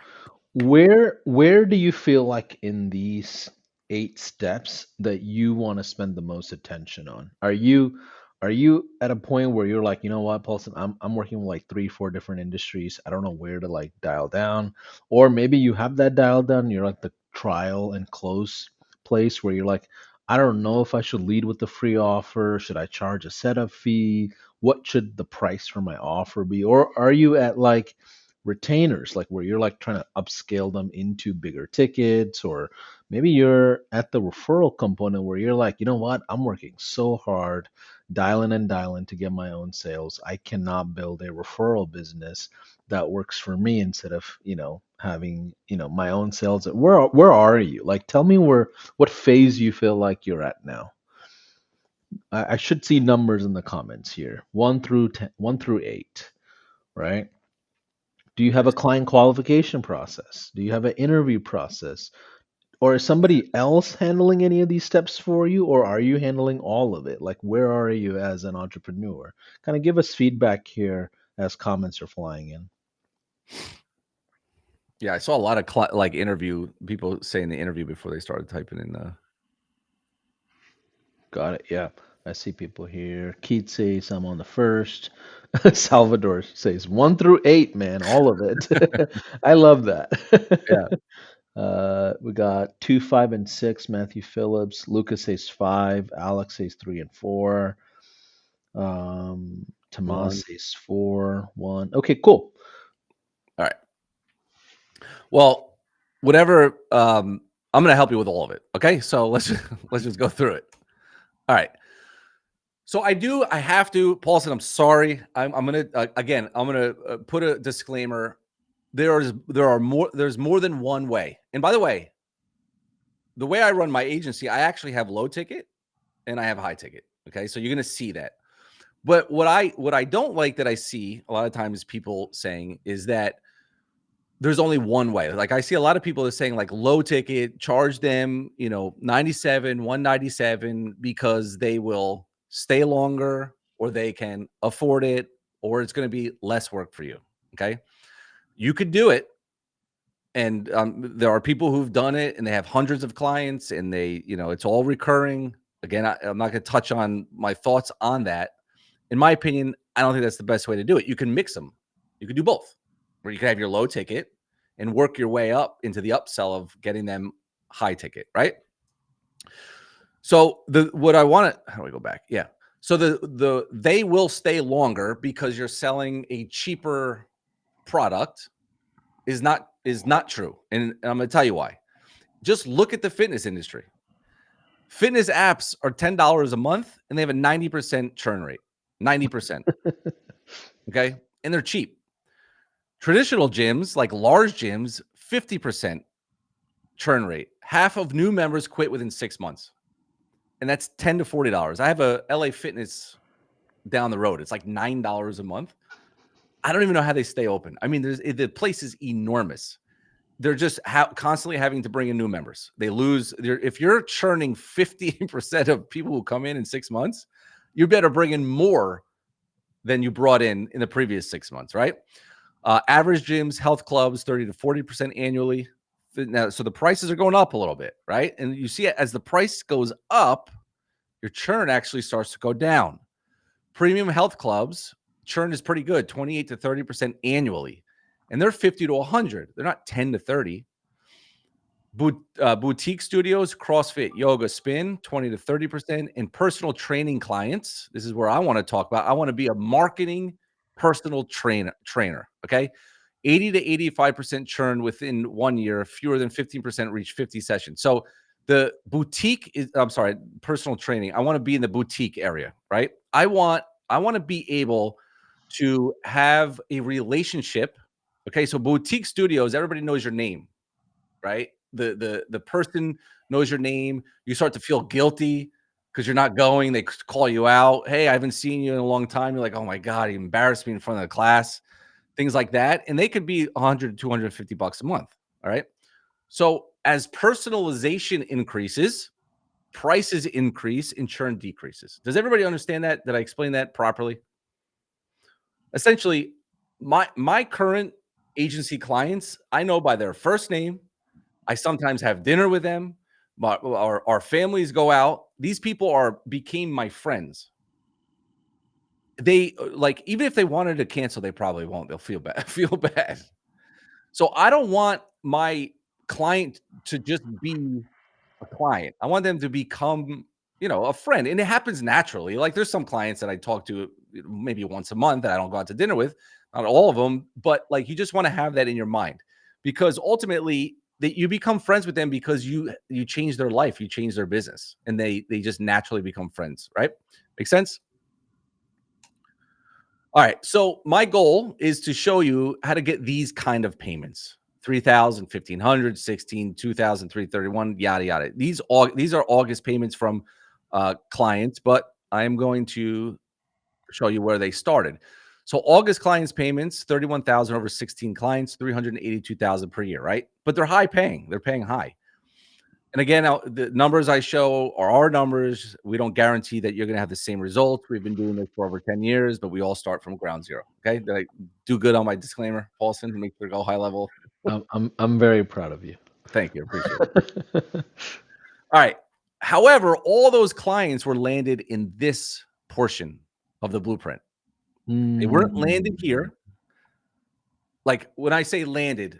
Where do you feel like in these 8 steps that you want to spend the most attention on? Are you at a point where you're like, you know what, Paulson, I'm working with like 3, 4 different industries. I don't know where to like dial down. Or maybe you have that dial down, you're like the trial and close place where you're like, I don't know if I should lead with the free offer. Should I charge a setup fee? What should the price for my offer be? Or are you at like retainers, like where you're like trying to upscale them into bigger tickets, or maybe you're at the referral component where you're like, you know what, I'm working so hard dialing and dialing to get my own sales. I cannot build a referral business that works for me instead of, having, my own sales. Where are you? Like, tell me what phase you feel like you're at now. I should see numbers in the comments here. 1 through 10, 1 through 8, right? Do you have a client qualification process? Do you have an interview process? Or is somebody else handling any of these steps for you, or are you handling all of it? Like, where are you as an entrepreneur? Kind of give us feedback here as comments are flying in. Yeah, I saw a lot of like interview people saying the interview before they started typing in. Got it. Yeah. I see people here. Keith says I'm on the first. Salvador says 1 through 8, man, all of it. I love that. Yeah, We got 2, 5, and 6. Matthew Phillips. Lucas says 5. Alex says 3 and 4. Tomas one. says 4, 1. Okay, cool. All right. Well, whatever. I'm going to help you with all of it. Okay, so let's just go through it. All right. So I have to, Paulson, I'm sorry. I'm going to, again, I'm going to put a disclaimer. There's more than one way. And by the way, the way I run my agency, I actually have low ticket and I have high ticket. Okay. So you're going to see that. But what I don't like that I see a lot of times people saying is that there's only one way. Like I see a lot of people are saying like low ticket, charge them, 97, 197 because they will stay longer or they can afford it or it's going to be less work for you. Okay. You could do it. And there are people who've done it and they have hundreds of clients and it's all recurring. Again, I'm not going to touch on my thoughts on that. In my opinion, I don't think that's the best way to do it. You can mix them. You can do both, where you can have your low ticket and work your way up into the upsell of getting them high ticket, right? So what I want to, how do I go back? Yeah. So they will stay longer because you're selling a cheaper product is not true. And I'm going to tell you why. Just look at the fitness industry. Fitness apps are $10 a month and they have a 90% churn rate. 90%. Okay. And they're cheap. Traditional gyms, like large gyms, 50% churn rate. Half of new members quit within 6 months. And that's $10 to $40. I have a LA Fitness down the road. It's like $9 a month. I don't even know how they stay open. I mean, the place is enormous. they're just constantly having to bring in new members. They lose. If you're churning 50% of people who come in 6 months, you better bring in more than you brought in the previous 6 months, right? Average gyms, health clubs, 30 to 40% annually. Now, so the prices are going up a little bit, right? And you see it as the price goes up, your churn actually starts to go down. Premium health clubs, churn is pretty good, 28 to 30% annually. And they're 50 to 100. They're not 10 to 30. Boutique studios, CrossFit, yoga, spin, 20 to 30%. And personal training clients, this is where I want to talk about. I want to be a marketing personal trainer. Okay. 80 to 85% churn within 1 year, fewer than 15% reach 50 sessions. So the boutique is, I'm sorry, personal training. I want to be in the boutique area, right? I want to be able to have a relationship. Okay. So boutique studios, everybody knows your name, right? The person knows your name. You start to feel guilty because you're not going. They call you out. Hey, I haven't seen you in a long time. You're like, oh my God, he embarrassed me in front of the class. Things like that. And they could be 100 to 250 bucks a month. All right. So as personalization increases, prices increase and churn decreases. Does everybody understand that? Did I explain that properly? Essentially, my current agency clients, I know by their first name. I sometimes have dinner with them, but our families go out. These people became my friends. They like, even if they wanted to cancel, they probably won't. They'll feel bad. Feel bad. So I don't want my client to just be a client. I want them to become, a friend. And it happens naturally. Like there's some clients that I talk to maybe once a month that I don't go out to dinner with, not all of them, but like you just want to have that in your mind because ultimately that you become friends with them because you change their life, you change their business, and they just naturally become friends, right? Make sense? All right. So my goal is to show you how to get these kind of payments. 3,000, 1,500, 16, 2,000, 331, yada yada. These are August payments from clients, but I am going to show you where they started. So August clients payments, 31,000 over 16 clients, 382,000 per year, right? But they're high paying. They're paying high. And again, the numbers I show are our numbers. We don't guarantee that you're going to have the same results. We've been doing this for over 10 years, but we all start from ground zero. Okay. Did I do good on my disclaimer, Paulson, to make sure to go high level? I'm very proud of you. Thank you. Appreciate it. All right. However, all those clients were landed in this portion of the blueprint. They weren't landed Mm, here. Like when I say landed,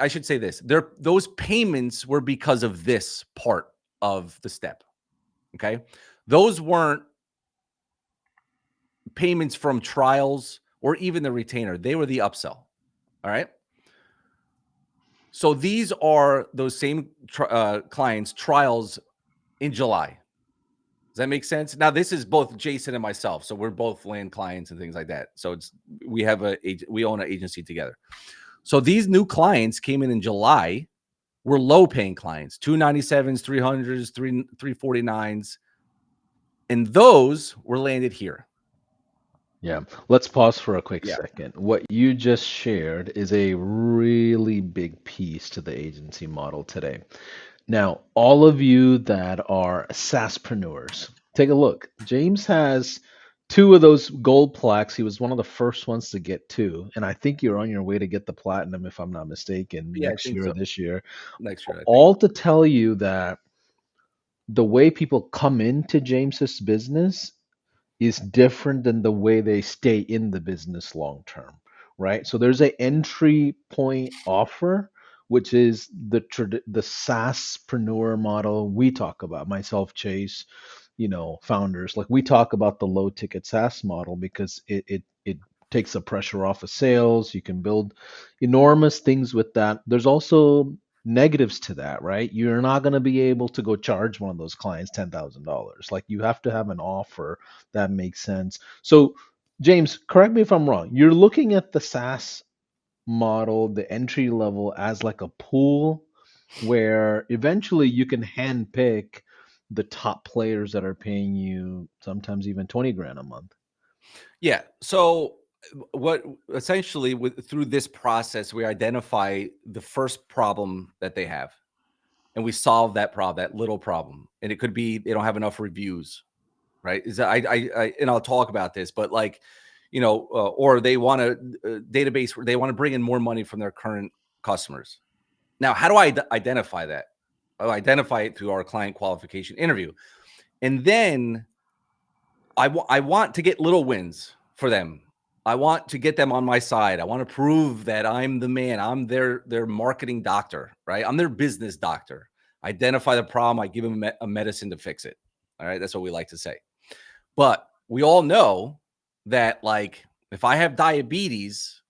I should say this. Those payments were because of this part of the step. Okay. Those weren't payments from trials or even the retainer. They were the upsell. All right. So these are those same clients trials in July. Does that make sense? Now this is both Jason and myself, so we're both land clients and things like that. So we own an agency together. So these new clients came in July. Were low paying clients, 297s, 300s, 349s, and those were landed here. yeah. Let's pause for a quick Yeah. second. What you just shared is a really big piece to the agency model today. Now, all of you that are SaaSpreneurs, take a look. James has two of those gold plaques. He was one of the first ones to get two. And I think you're on your way to get the platinum, if I'm not mistaken, Yeah, I next think year or so. this year. Next year, I think. All to tell you that the way people come into James's business is different than the way they stay in the business long term, right? So there's a entry point offer, which is the SaaSpreneur model we talk about. Myself, Chase, founders, like we talk about the low ticket SaaS model because it takes the pressure off of sales. You can build enormous things with that. There's also negatives to that, right? You're not going to be able to go charge one of those clients $10,000. Like you have to have an offer that makes sense. So, James, correct me if I'm wrong. You're looking at the SaaS model, the entry level, as like a pool where eventually you can handpick the top players that are paying you sometimes even 20 grand a month. Yeah. So what essentially through this process, we identify the first problem that they have, and we solve that problem, that little problem. And it could be they don't have enough reviews, right? Is that I and I'll talk about this, but like, or they want a database where they want to bring in more money from their current customers. Now, how do I identify that? I identify it through our client qualification interview, and then I want to get little wins for them. I want to get them on my side. I want to prove that I'm the man. I'm their marketing doctor, right? I'm their business doctor. Identify the problem. I give them a medicine to fix it. All right, that's what we like to say. But we all know that, like, if I have diabetes,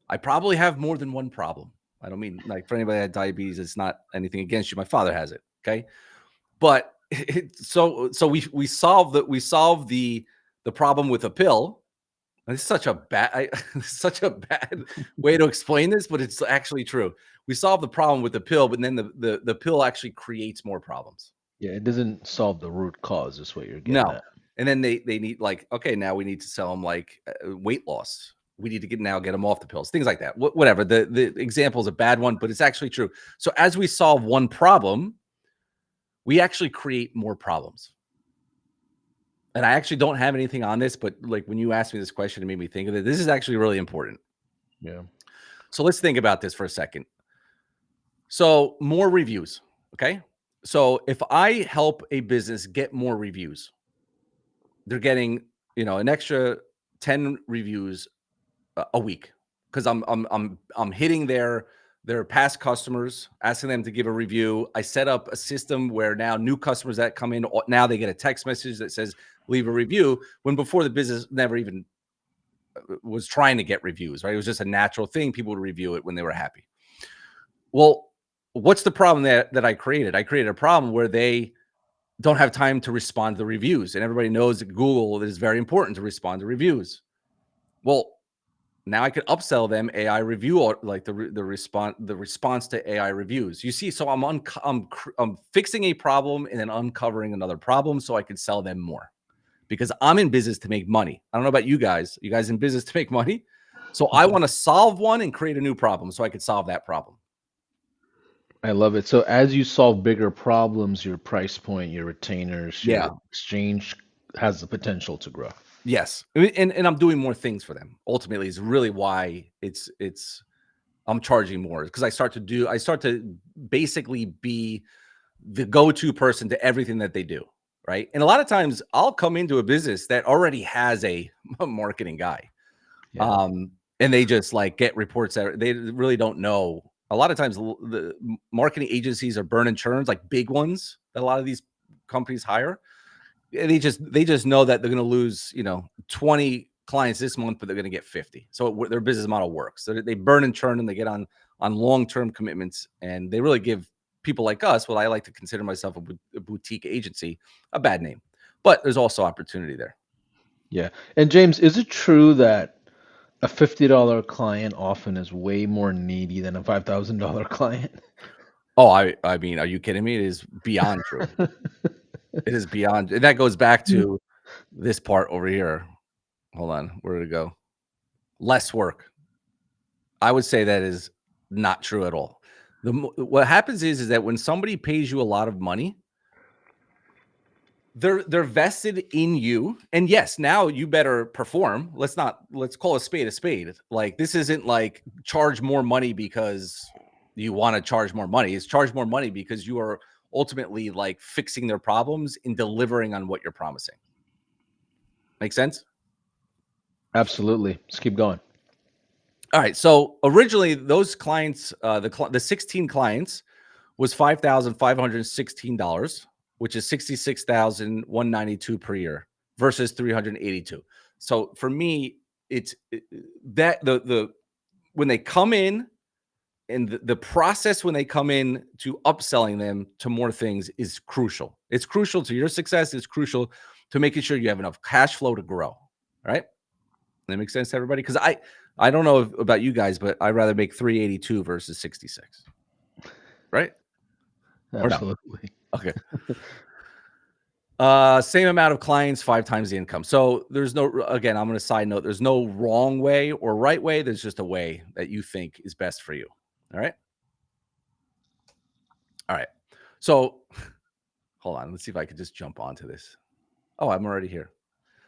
I probably have more than one problem. I don't mean, like, for anybody that had diabetes, it's not anything against you. My father has it. Okay, but so we solve the problem with a pill. It's such a bad such a bad way to explain this, but it's actually true. We solve the problem with the pill, but then the pill actually creates more problems. Yeah, it doesn't solve the root cause, is what you're getting No. at. And then they need, like, okay, now we need to sell them, like, weight loss. We need to get them off the pills, things like that. Whatever. The example is a bad one, but it's actually true. So as we solve one problem, we actually create more problems. And I actually don't have anything on this, but like when you asked me this question, it made me think of it. This is actually really important. Yeah. So let's think about this for a second. So more reviews. Okay. So if I help a business get more reviews, they're getting, an extra 10 reviews a week, because I'm hitting their past customers, asking them to give a review. I set up a system where now new customers that come in, now they get a text message that says leave a review, when before the business never even was trying to get reviews, right? It was just a natural thing. People would review it when they were happy. Well, what's the problem that I created? I created a problem where they don't have time to respond to the reviews. And everybody knows that Google is very important to respond to reviews. Well, now I could upsell them AI review, or like the response to AI reviews. You see, so I'm fixing a problem and then uncovering another problem, so I could sell them more, because I'm in business to make money. I don't know about you guys. You guys in business to make money? So I want to solve one and create a new problem so I could solve that problem. I love it. So as you solve bigger problems, your price point, your retainers, Yeah. your exchange has the potential to grow. Yes. And I'm doing more things for them. Ultimately, is really why it's I'm charging more, because I start to basically be the go-to person to everything that they do, right? And a lot of times I'll come into a business that already has a marketing guy. Yeah. Um, and they just, like, get reports that they really don't know. A lot of times the marketing agencies are burn and churns, like big ones that a lot of these companies hire. And they just know that they're going to lose, 20 clients this month, but they're going to get 50. So their business model works. So they burn and churn, and they get on long-term commitments, and they really give people like us, what I like to consider myself a boutique agency, a bad name. But there's also opportunity there. Yeah. And James, is it true that a $50 client often is way more needy than a $5,000 client? Oh, I mean, are you kidding me? It is beyond true. It is beyond, and that goes back to this part over here. Hold on, where did it go? Less work. I would say that is not true at all. What happens is that when somebody pays you a lot of money, they're vested in you, and yes, now you better perform. Let's call a spade a spade. Like, this isn't like charge more money because you want to charge more money. It's charge more money because you are ultimately, like, fixing their problems and delivering on what you're promising. Make sense? Absolutely. Let's keep going. All right. So originally, those clients, the 16 clients, was $5,516, which is 66,192 per year versus 382. So for me, it's that the when they come in, and the process when they come in to upselling them to more things is crucial. It's crucial to your success. It's crucial to making sure you have enough cash flow to grow. All right. That makes sense to everybody? Because I don't know about you guys, but I'd rather make 382 versus 66. Right? Or no? Absolutely. Okay. Same amount of clients, 5 times the income. So there's no, again, I'm going to side note, there's no wrong way or right way. There's just a way that you think is best for you. All right. All right. So hold on. Let's see if I could just jump onto this. Oh, I'm already here.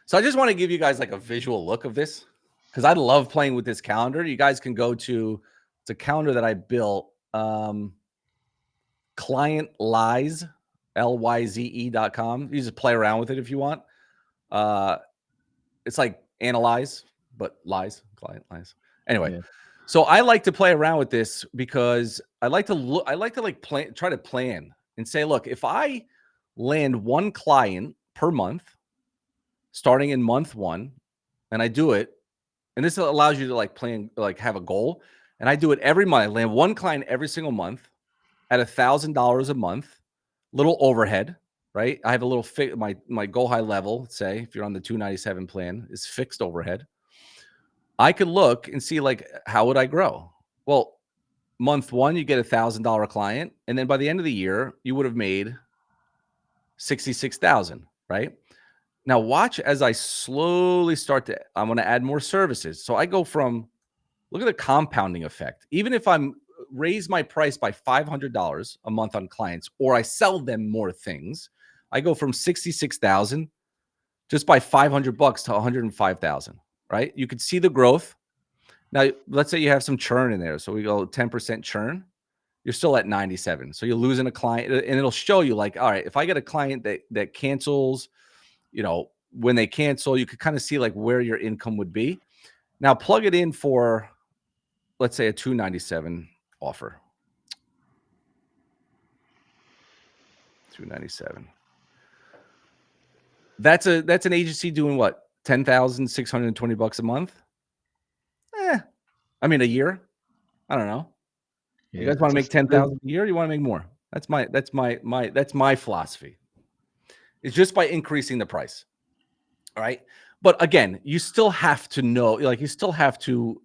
So I just want to give you guys like a visual look of this because I love playing with this calendar. You guys can go to, it's a calendar that I built. Client lies, lyze.com. You just play around with it if you want. It's like analyze, but lies, client lies. Anyway, Yeah. so I like to play around with this because I like to look, I like to like plan, try to plan and say, look, if I land one client per month, starting in month one, and I do it, and this allows you to like plan, like have a goal, and I do it every month. I land one client every single month at $1,000 a month, little overhead, right? I have a little my goal high level, say if you're on the 297 plan, is fixed overhead. I could look and see like how would I grow? Well, month one, you get $1,000 client, and then by the end of the year, you would have made 66,000, right? Now watch as I slowly start to, I'm going to add more services. So I go from, look at the compounding effect. Even if I'm raise my price by $500 a month on clients, or I sell them more things, I go from 66,000 just by $500 to 105,000, right? You could see the growth. Now, let's say you have some churn in there. So we go 10% churn, you're still at 97. So you're losing a client, and it'll show you like, all right, if I get a client that cancels, when they cancel, you could kind of see like where your income would be. Now plug it in for, let's say, a 297 offer. 297. That's an agency doing what? $10,620 a month? I mean a year. I don't know. You Yeah. guys want to It's a make still 10,000 a year? You want to make more? That's my philosophy. It's just by increasing the price. All right. But again, you still have to know, like you still have to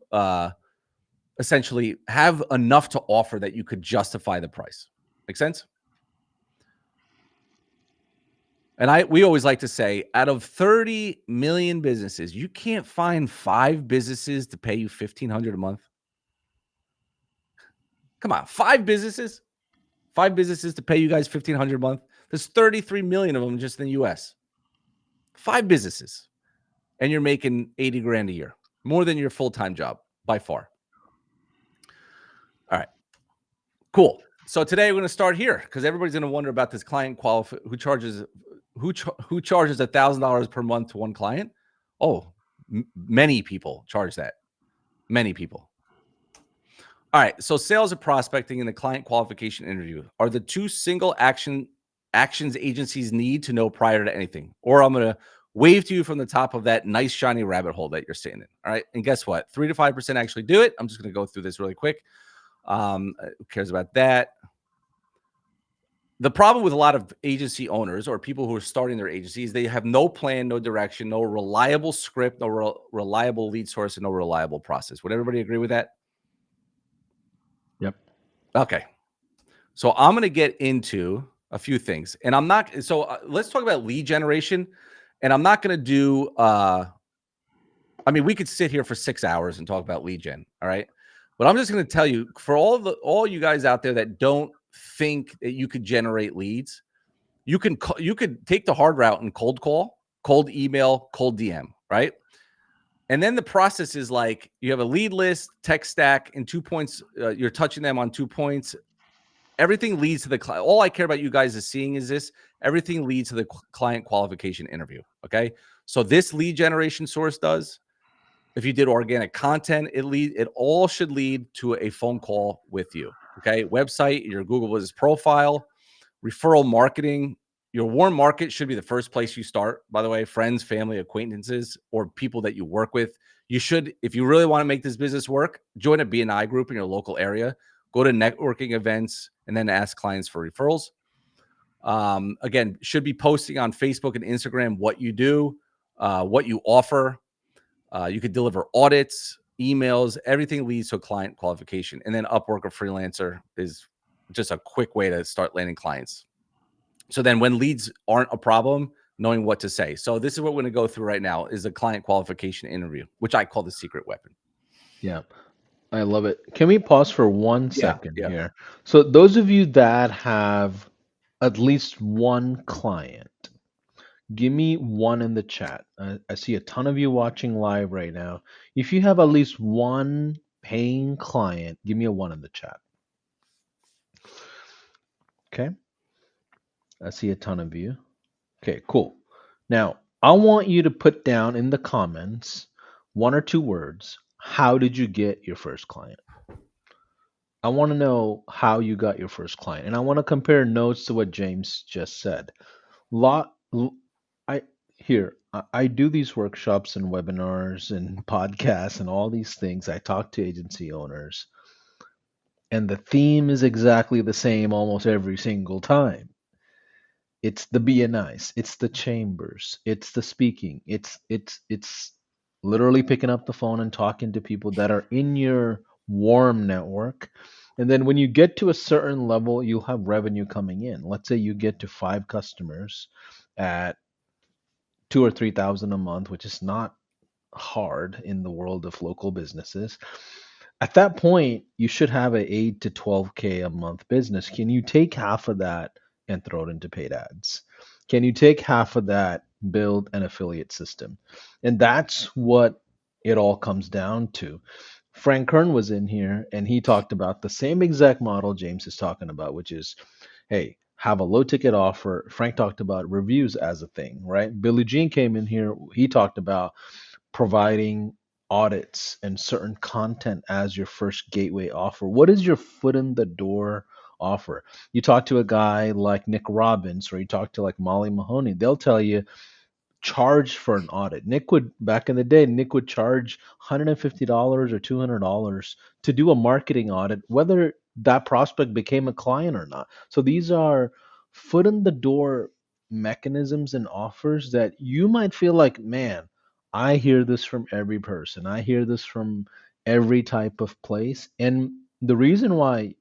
essentially have enough to offer that you could justify the price. Make sense? And we always like to say, out of 30 million businesses, you can't find 5 businesses to pay you $1,500 a month. Come on, 5 businesses? 5 businesses to pay you guys $1,500 a month? There's 33 million of them just in the US. 5 businesses. And you're making 80 grand a year. More than your full-time job by far. All right. Cool. So today we're going to start here because everybody's going to wonder about this client who charges $1,000 per month to one client. Oh, many people charge that. Many people. All right. So sales and prospecting and the client qualification interview are the two single actions agencies need to know prior to anything. Or I'm going to wave to you from the top of that nice shiny rabbit hole that you're sitting in. All right. And guess what? 3 to 5% actually do it. I'm just going to go through this really quick. Who cares about that? The problem with a lot of agency owners or people who are starting their agencies, they have no plan, no direction, no reliable script, no reliable lead source, and no reliable process. Would everybody agree with that? Yep. Okay. So I'm going to get into a few things, and I'm not. So let's talk about lead generation, and I'm not going to do. I mean, we could sit here for 6 hours and talk about lead gen. All right, but I'm just going to tell you, for all you guys out there that don't think that you could generate leads, you could take the hard route and cold call, cold email, cold DM, right? And then the process is like you have a lead list, tech stack, and 2 points. You're touching them on 2 points. Everything leads to the client. All I care about you guys is seeing is this. Everything leads to the client qualification interview. Okay. So this lead generation source does. If you did organic content, it all should lead to a phone call with you. Okay. Website, your Google Business profile, referral marketing. Your warm market should be the first place you start, by the way, friends, family, acquaintances, or people that you work with. You should, if you really want to make this business work, join a BNI group in your local area, go to networking events, and then ask clients for referrals. Again, should be posting on Facebook and Instagram what you do, what you offer. You could deliver audits, emails, everything leads to a client qualification. And then Upwork or Freelancer is just a quick way to start landing clients. So then when leads aren't a problem, knowing what to say. So this is what we're going to go through right now is a client qualification interview, which I call the secret weapon. Yeah, I love it. Can we pause for one Yeah. second Yeah. here? So those of you that have at least one client, give me one in the chat. I see a ton of you watching live right now. If you have at least one paying client, give me a one in the chat. Okay. I see a ton of you. Okay, cool. Now, I want you to put down in the comments one or two words. How did you get your first client? I want to know how you got your first client. And I want to compare notes to what James just said. Lot I here I do these workshops and webinars and podcasts and all these things. I talk to agency owners, and the theme is exactly the same almost every single time. It's the BNIs, it's the chambers, it's the speaking, it's literally picking up the phone and talking to people that are in your warm network. And then when you get to a certain level, you'll have revenue coming in. Let's say you get to 5 customers at 2 or 3 thousand a month, which is not hard in the world of local businesses. At that point, you should have a 8 to 12K a month business. Can you take half of that and throw it into paid ads? Can you take half of that, build an affiliate system? And that's what it all comes down to. Frank Kern was in here and he talked about the same exact model James is talking about, which is, hey, have a low ticket offer. Frank talked about reviews as a thing, right? Billie Jean came in here. He talked about providing audits and certain content as your first gateway offer. What is your foot in the door offer? You talk to a guy like Nick Robbins or you talk to like Molly Mahoney, they'll tell you charge for an audit. Nick would back in the day, Nick would charge $150 or $200 to do a marketing audit, whether that prospect became a client or not. So these are foot in the door mechanisms and offers that you might feel like, man, I hear this from every person. I hear this from every type of place. And the reason why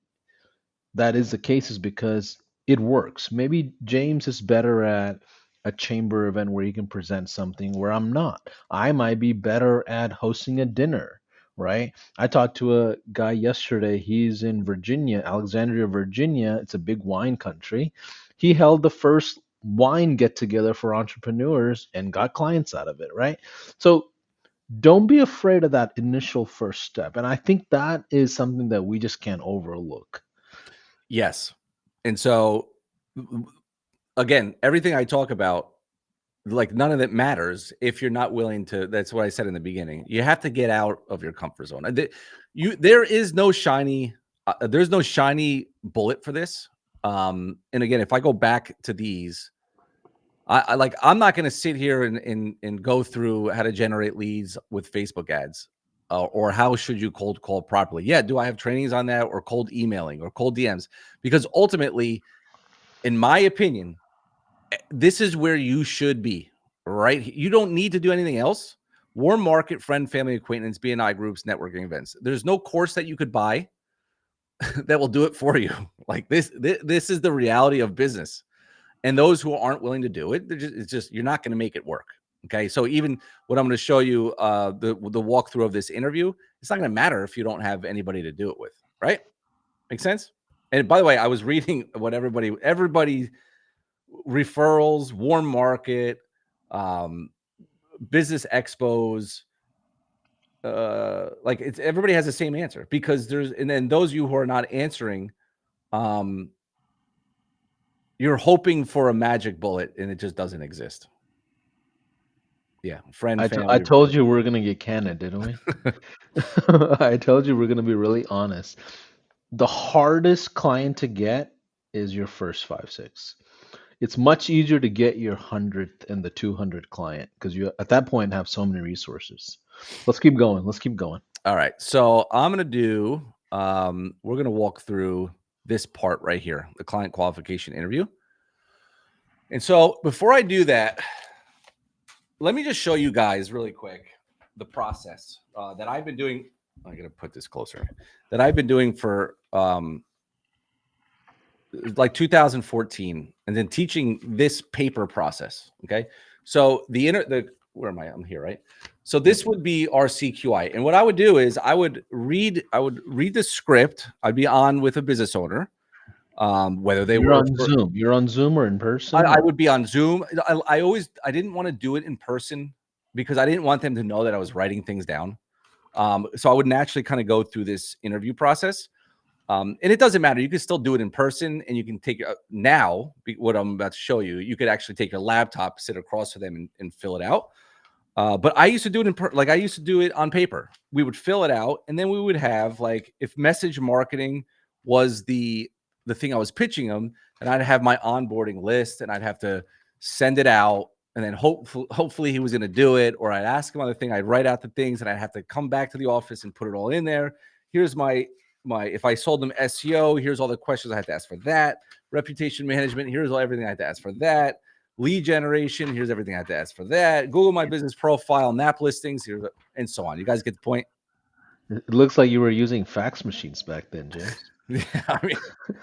that is the case is because it works. Maybe James is better at a chamber event where he can present something where I'm not. I might be better at hosting a dinner, right? I talked to a guy yesterday. He's in Virginia, Alexandria, Virginia. It's a big wine country. He held the first wine get together for entrepreneurs and got clients out of it, right? So don't be afraid of that initial first step. And I think that is something that we just can't overlook. Yes. And so again, everything I talk about, like none of it matters if you're not willing to. That's what I said in the beginning. You have to get out of your comfort zone. There is no shiny, there's no shiny bullet for this. And again, if I go back to these, I'm not going to sit here and go through how to generate leads with Facebook ads, or how should you cold call properly. Yeah, do I have trainings on that, or cold emailing or cold DMs? Because ultimately, in my opinion, this is where you should be, right? You don't need to do anything else. Warm market, friend, family, acquaintance, BNI groups, networking events. There's no course that you could buy that will do it for you. Like this is the reality of business. And those who aren't willing to do it, it's just you're not going to make it work. Okay, so even what I'm going to show you, the walkthrough of this interview, it's not going to matter if you don't have anybody to do it with, right? Make sense? And by the way, I was reading what everybody referrals, warm market, um, business expos. Like it's everybody has the same answer because and then those of you who are not answering, um, you're hoping for a magic bullet and it just doesn't exist. Yeah, friend, I family. told you we are gonna get candid, didn't we? I told you we're gonna be really honest. The hardest client to get is your first five, six. It's much easier to get your 100th and the 200 client because you at that point have so many resources. Let's keep going. Let's keep going. All right, so I'm gonna do. We're gonna walk through this part right here, the client qualification interview. And so before I do that, let me just show you guys really quick the process that I've been doing. I'm going to put this closer. That I've been doing for like 2014, and then teaching this paper process. Okay, so the where am I? I'm here, right? So Yep. this would be our CQI, and what I would do is I would read the script. I'd be on with a business owner, whether they You're were on for, Zoom. You're on Zoom or in person I or would be on Zoom. I didn't want to do it in person because I didn't want them to know that I was writing things down. So I would naturally kind of go through this interview process. And it doesn't matter. You can still do it in person, and you can take what I'm about to show you. You could actually take your laptop, sit across from them, and fill it out. But I used to do it like I used to do it on paper. We would fill it out, and then we would have like if message marketing was the thing I was pitching them, and I'd have my onboarding list, and I'd have to send it out, and then hopefully he was going to do it, or I'd ask him other thing. I'd write out the things, and I'd have to come back to the office and put it all in there. Here's my if I sold them SEO, here's all the questions I had to ask for that. Reputation management, here's everything I had to ask for that. Lead generation, here's everything I had to ask for that. Google My Business profile, NAP listings, and so on. You guys get the point? it looks like you were using fax machines back then, James. Yeah, I mean,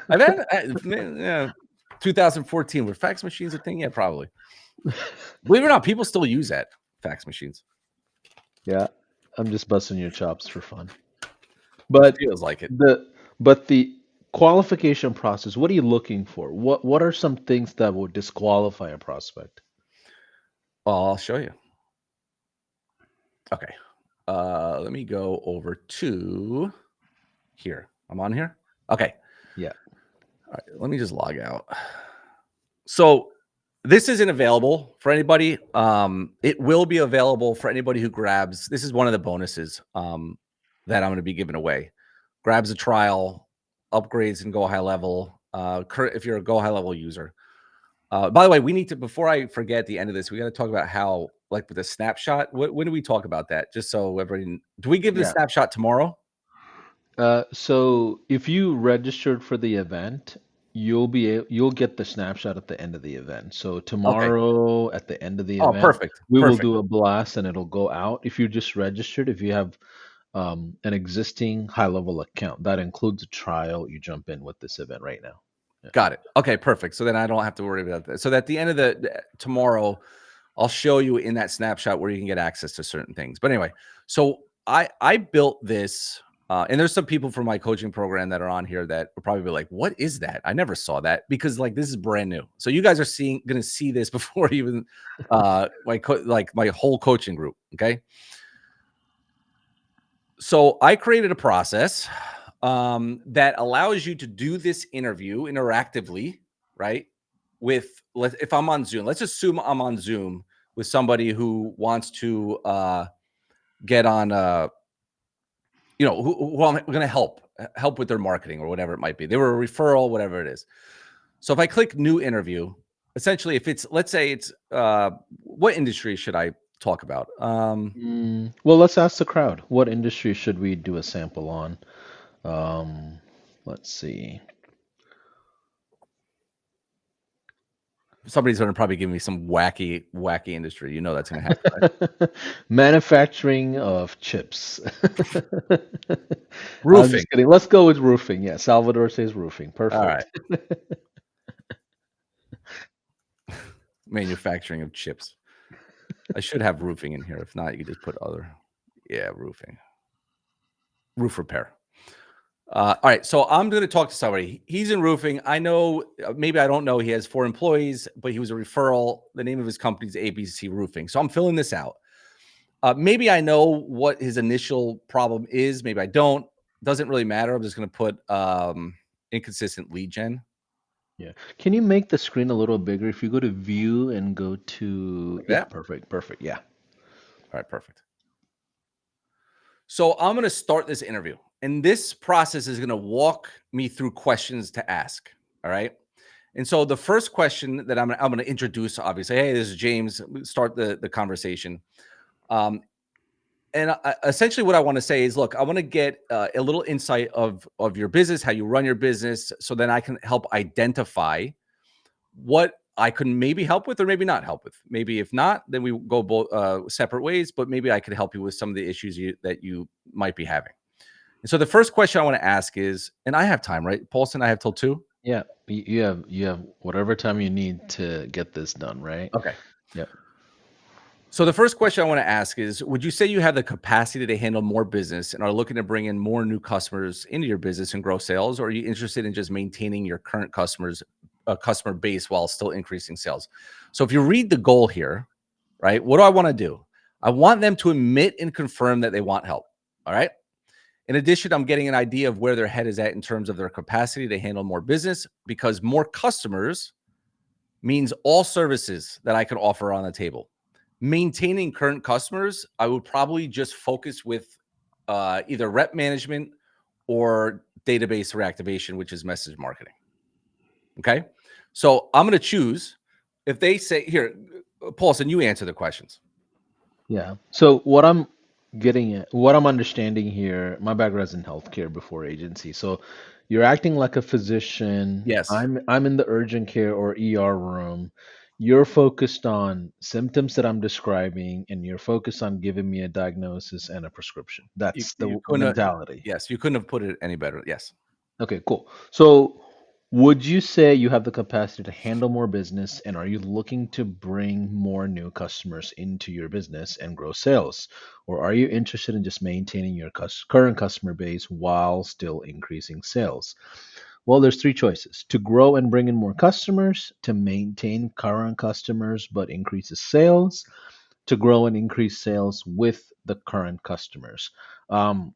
I've had yeah, 2014 were fax machines a thing? Yeah, probably. Believe it or not, people still use that fax machines. Yeah. I'm just busting your chops for fun. It But feels like it. the the qualification process, what are you looking for? What are some things that will disqualify a prospect? Well, I'll show you. Okay. Let me go over to here. I'm on here. Okay. Yeah. All right, let me just log out. So this isn't available for anybody. It will be available for anybody who grabs. This is one of the bonuses that I'm going to be giving away. Grabs a trial, upgrades, and go high level. If you're a go high level user. By the way, we need to before I forget at the end of this, we got to talk about how like with the snapshot. When do we talk about that? Just so everybody, do we give the Yeah. snapshot tomorrow? So if you registered for the event, you'll get the snapshot at the end of the event. So Okay. tomorrow at the end of the Oh, event, perfect. we will Perfect. do a blast and it'll go out. If you just registered, if you have an existing high level account, that includes a trial. You jump in with this event right now. Yeah. Got it. Okay, perfect. So then I don't have to worry about that. So at the end of tomorrow, I'll show you in that snapshot where you can get access to certain things. But anyway, so I built this, and there's some people from my coaching program that are on here that will probably be like, "What is that? I never saw that," because like this is brand new. So you guys are going to see this before even like my whole coaching group. Okay, so I created a process that allows you to do this interview interactively, right? If I'm on Zoom, let's assume I'm on Zoom with somebody who wants to get on, who I'm going to help with their marketing or whatever it might be. They were a referral, whatever it is. So if I click new interview, essentially, if it's let's say it's what industry should I talk about? Well, let's ask the crowd. What industry should we do a sample on? Um, let's see. Somebody's going to probably give me some wacky industry. You know that's going to happen, right? Manufacturing of chips. I'm Roofing. just kidding. Let's go with roofing. Yeah, Salvador says roofing. All right. Perfect. Manufacturing of chips. I should have roofing in here. If not, you could just put other. Yeah, roofing. Roof repair. All right. So I'm going to talk to somebody. He's in roofing. I know, maybe I don't know. He has 4 employees, but he was a referral. The name of his company is ABC Roofing. So I'm filling this out. Maybe I know what his initial problem is. Maybe I don't. Doesn't really matter. I'm just going to put inconsistent lead gen. Yeah. Can you make the screen a little bigger? If you go to view and go to, Like yeah, that. perfect, perfect. Yeah. All right. Perfect. So I'm going to start this interview, and this process is going to walk me through questions to ask. All right. And so the first question that I'm going to introduce, obviously, hey, this is James. Start the conversation. Um, and essentially, what I want to say is, look, I want to get a little insight of your business, how you run your business, so then I can help identify what I can maybe help with or maybe not help with. Maybe if not, then we go both separate ways. But maybe I could help you with some of the issues that you might be having. And so the first question I want to ask is, and I have time, right, Paulson? I have till 2. Yeah, you have whatever time you need to get this done, right? Okay. Yep. So the first question I want to ask is, would you say you have the capacity to handle more business and are looking to bring in more new customers into your business and grow sales, or are you interested in just maintaining your current customer base while still increasing sales? So if you read the goal here, right, what do I want to do? I want them to admit and confirm that they want help. All right. In addition, I'm getting an idea of where their head is at in terms of their capacity to handle more business, because more customers means all services that I can offer on the table. Maintaining current customers, I would probably just focus with either rep management or database reactivation, which is message marketing. Okay. So I'm going to choose if they say, here, Paulson, you answer the questions. Yeah. So what I'm understanding here, my background's in healthcare before agency. So you're acting like a physician. Yes. I'm in the urgent care or ER room. You're focused on symptoms that I'm describing, and you're focused on giving me a diagnosis and a prescription. You, That's you the couldn't have, mentality. yes, you couldn't have put it any better. Yes. Okay, cool. So, would you say you have the capacity to handle more business, and are you looking to bring more new customers into your business and grow sales? Or are you interested in just maintaining your current customer base while still increasing sales? Well, there's three choices: to grow and bring in more customers, to maintain current customers but increases sales, to grow and increase sales with the current customers. Um,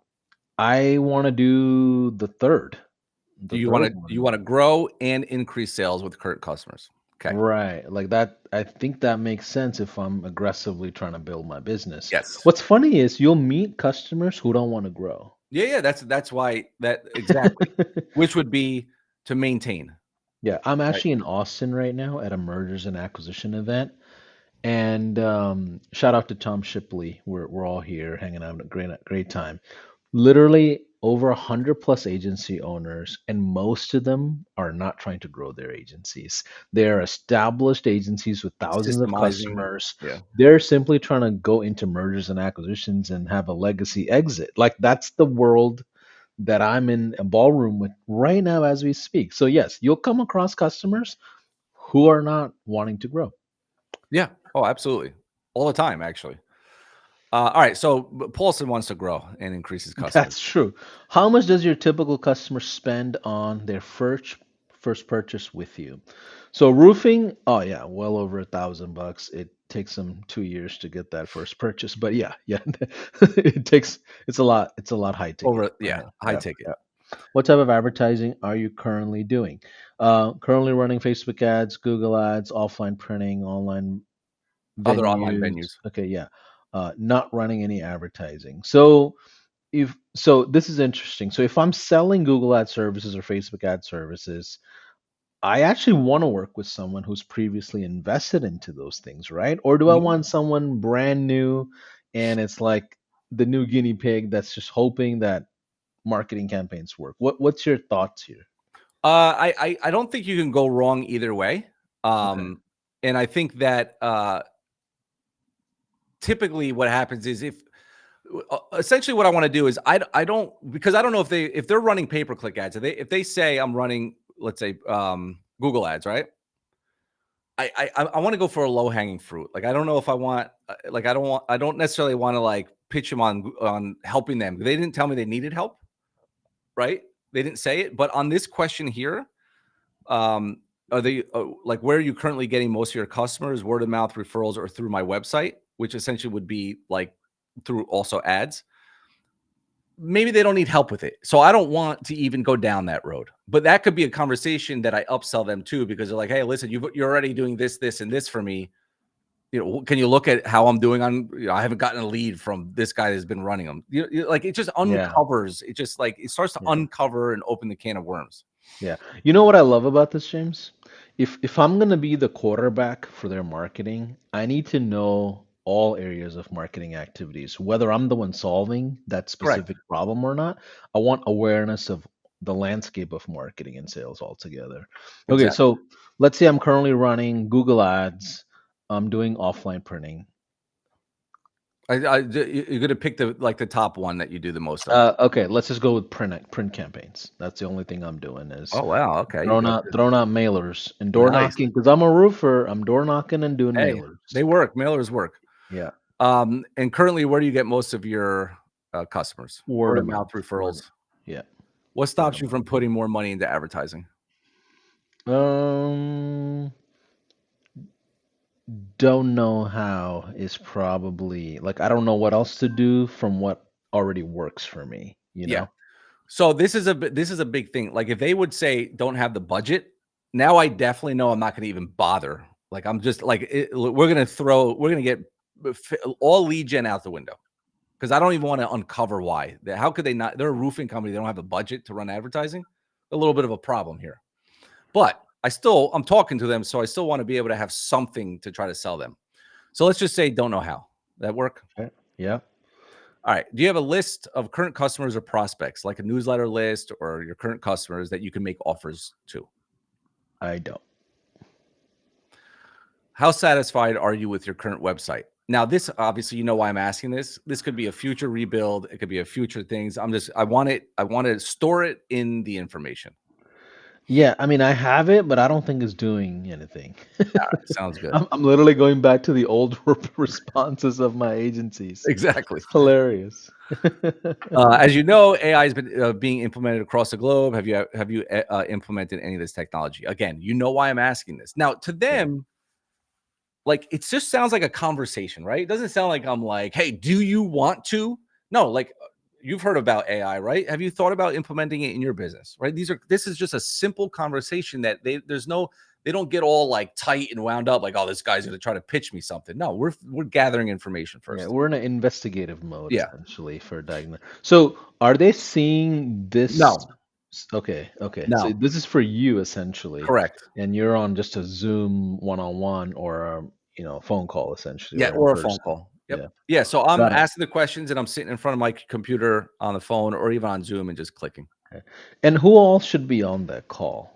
I want to do Do the you want third to you one. want to grow and increase sales with current customers? Okay. Right. Like that, I think that makes sense if I'm aggressively trying to build my business. Yes. What's funny is you'll meet customers who don't want to grow. Yeah, yeah, that's why that exactly, which would be to maintain, Yeah, I'm right? actually in Austin right now at a mergers and acquisition event. And shout out to Tom Shipley. We're all here hanging out, a great time. Literally over 100 plus agency owners, and most of them are not trying to grow their agencies. They're established agencies with thousands of Systemizing, customers. yeah. They're simply trying to go into mergers and acquisitions and have a legacy exit. Like that's the world that I'm in a ballroom with right now as we speak. So yes, you'll come across customers who are not wanting to grow. Yeah. Oh, absolutely. All the time, actually. All right, so Paulson wants to grow and increase his customers. That's true. How much does your typical customer spend on their first purchase with you? So roofing, oh yeah, well over $1,000. It takes them 2 years to get that first purchase, but yeah, yeah, it's a lot high ticket, Over, yeah, right? high Yeah, ticket. yeah. What type of advertising are you currently doing? Currently running Facebook ads, Google ads, offline printing, online Other online venues. venues. Okay, yeah. Not running any advertising. So this is interesting. So if I'm selling Google ad services or Facebook ad services, I actually want to work with someone who's previously invested into those things, right? Or do I Mhm. want someone brand new and it's like the new guinea pig that's just hoping that marketing campaigns work? What's your thoughts here? I don't think you can go wrong either way. Okay. Um, and I think that typically what happens is if essentially what I want to do is I don't, because I don't know if they're running pay per click ads, if they say I'm running, let's say, Google ads, right? I want to go for a low hanging fruit. Like I don't know if I want like I don't necessarily want to like pitch them on helping them. They didn't tell me they needed help, right? They didn't say it, but on this question here, um, are they like where are you currently getting most of your customers? Word of mouth, referrals, or through my website, which essentially would be like through also ads. Maybe they don't need help with it. So I don't want to even go down that road. But that could be a conversation that I upsell them to because they're like, hey, listen, you're already doing this, this, and this for me. You know, can you look at how I'm doing on, I haven't gotten a lead from this guy that's been running them. Like it just Yeah. uncovers, it just like it starts to Yeah. uncover and open the can of worms. Yeah. You know what I love about this, James? If I'm gonna be the quarterback for their marketing, I need to know all areas of marketing activities, whether I'm the one solving that Correct. specific problem or not. I want awareness of the landscape of marketing and sales altogether. Okay, Exactly. so let's say I'm currently running Google Ads, I'm doing offline printing. You're gonna pick the top one that you do the most of. Okay, let's just go with print campaigns. That's the only thing I'm doing is Oh, wow, okay, you throwing go out throwing out mailers and door nice. knocking because I'm a roofer. I'm door knocking and doing Hey, mailers. they work, mailers work. Yeah, And currently, where do you get most of your, customers? word Word of of mouth mouth. Word. referrals. Yeah, What word stops of you from putting more money into advertising? mouth. Don't know how is probably like I don't know what else to do from what already works for me. You Yeah. know. So this is a big thing. Like, if they would say don't have the budget, now I definitely know I'm not gonna even bother. Like, I'm just like, we're gonna get all lead gen out the window because I don't even want to uncover why. How could they not? They're a roofing company. They don't have a budget to run advertising. A little bit of a problem here. But I'm talking to them, so I still want to be able to have something to try to sell them. So let's just say don't know how. That work? Okay. Yeah, All right. Do you have a list of current customers or prospects, like a newsletter list or your current customers that you can make offers to? I don't. How satisfied are you with your current website? Now, this obviously, you know why I'm asking this. This could be a future rebuild. It could be a future things. I want to store it in the information. Yeah, I mean I have it, but I don't think it's doing anything. All right. Sounds good. I'm literally going back to the old responses of my agencies. Exactly. Hilarious. As you know, AI has been being implemented across the globe. Have you implemented any of this technology? Again, you know why I'm asking this. Now, to Yeah. them, like, it just sounds like a conversation, right? It doesn't sound like I'm like, "Hey, do you want to?" No, like, you've heard about AI, right? Have you thought about implementing it in your business, right? This is just a simple conversation that they don't get all like tight and wound up like, "Oh, this guy's going to try to pitch me something." No, we're gathering information Yeah, first. we're in an investigative mode Yeah. essentially for diagnosis. So, are they seeing this? No. Okay, okay. So No. this is for you essentially, Correct. and you're on just a Zoom one-on-one or phone call essentially Yeah, or in or a phone person. call. Yep. Yeah, Yeah, so I'm got it. asking the questions and I'm sitting in front of my computer on the phone or even on Zoom and just clicking. Okay. And who all should be on that call?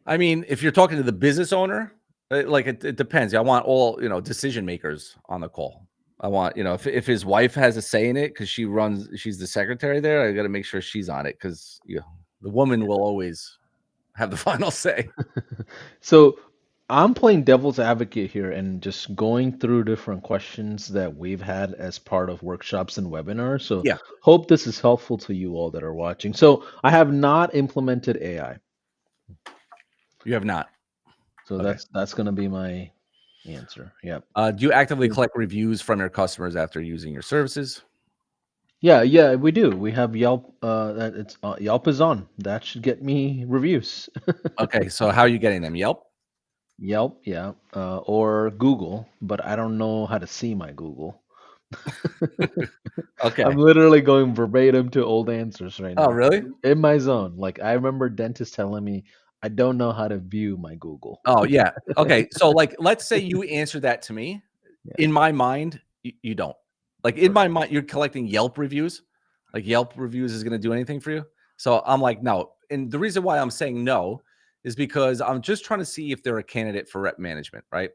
I mean, if you're talking to the business owner, like, it depends. I want all, decision makers on the call. I want, if his wife has a say in it because she's the secretary there, I got to make sure she's on it because the woman will always have the final say. So I'm playing devil's advocate here and just going through different questions that we've had as part of workshops and webinars. So Yeah, hope this is helpful to you all that are watching. So I have not implemented AI. you have not. So Okay. that's going to be my answer. Yep. Do you actively collect reviews from your customers after using your services? Yeah, yeah, we do. We have Yelp. That it's Yelp is on. That should get me reviews. Okay, so how are you getting them? Yelp? Yelp, yeah, or Google, but I don't know how to see my Google. I'm Okay. literally going verbatim to old answers right Oh, now. really? In my zone. Like I remember dentists telling me I don't know how to view my Google. Oh, yeah. Okay, so, like, let's say you answer that to me. Yeah, In my mind, you don't. Like, in right. my mind, you're collecting Yelp reviews. Like, Yelp reviews is gonna do anything for you? So, I'm like, "No." And the reason why I'm saying no is because I'm just trying to see if they're a candidate for rep management, right?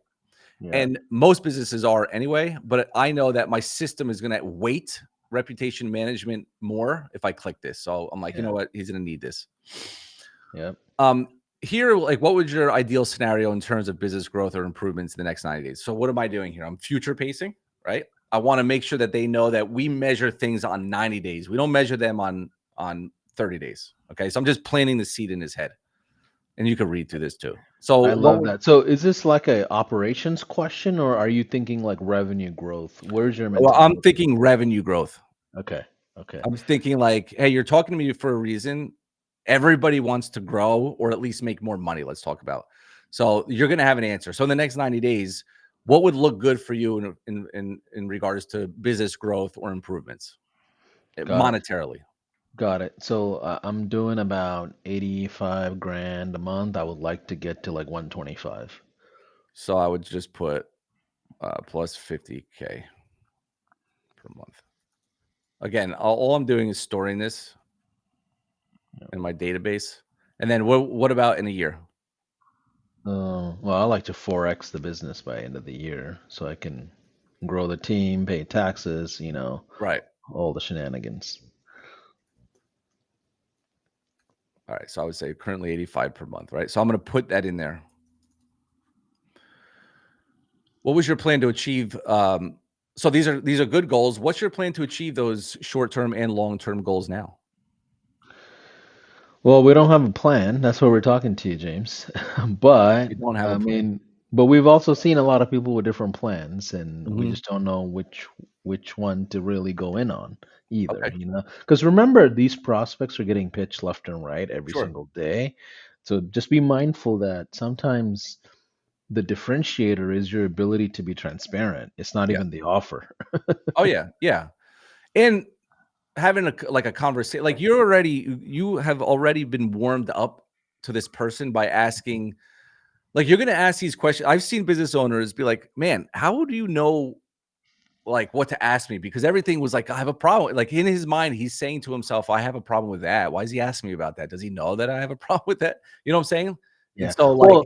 Yeah, And most businesses are anyway, but I know that my system is gonna weight reputation management more if I click this. So, I'm like, "You know yeah, what? He's gonna need this." yeah. Um, Here, like, what would your ideal scenario in terms of business growth or improvements in the next 90 days? So, what am I doing here? I'm future pacing, right? I want to make sure that they know that we measure things on 90 days. We don't measure them on 30 days. Okay. So I'm just planting the seed in his head. And you can read through this too. So I what love would that. So is this like a operations question or are you thinking like revenue growth? Where's your well, I'm mentality? thinking revenue growth. Okay. Okay. I'm thinking like, hey, you're talking to me for a reason. Everybody wants to grow or at least make more money. Let's talk about. So you're going to have an answer. So in the next 90 days, what would look good for you in regards to business growth or improvements Got it. monetarily? Got it. So I'm doing about 85 grand a month. I would like to get to like 125. So I would just put plus 50K per month. Again, all I'm doing is storing this in my database. And then what about in a year? Well, I like to 4x the business by end of the year so I can grow the team, pay taxes, Right. all the shenanigans. All right. So I would say currently 85 per month, right? So I'm going to put that in there. What was your plan to achieve? So these are good goals. What's your plan to achieve those short-term and long-term goals now? Well, we don't have a plan. That's why we're talking to you, James. But You don't have a I plan. mean, but we've also seen a lot of people with different plans, and we Mhm. just don't know which one to really go in on either, Okay. Because remember, these prospects are getting pitched left and right every Sure. single day. So just be mindful that sometimes the differentiator is your ability to be transparent. It's not Yes. even the offer. Oh yeah. Yeah. And having like a conversation, like you have already been warmed up to this person by asking, like you're going to ask these questions. I've seen business owners be like, man, how do you know like what to ask me? Because everything was like, I have a problem. Like in his mind, he's saying to himself, I have a problem with that. Why is he asking me about that? Does he know that I have a problem with that? You know what I'm saying? And Yeah. so like, Well,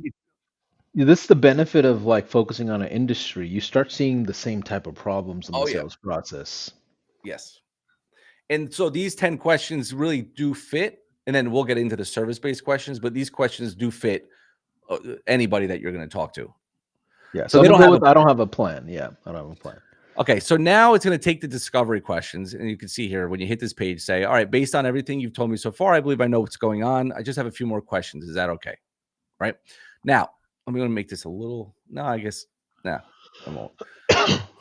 this is the benefit of like focusing on an industry. You start seeing the same type of problems in the oh yeah, sales process. yes. And so these 10 questions really do fit. And then we'll get into the service-based questions, but these questions do fit anybody that you're going to talk to. Yeah, So so I'm they gonna don't go have a with I don't have a plan. Yeah, I don't have a plan. okay. So now it's going to take the discovery questions, and you can see here when you hit this page, say, "All right, based on everything you've told me so far, I believe I know what's going on. I just have a few more questions. Is that okay?" Right now, I'm going to make this a little. No, I guess nah, I won't.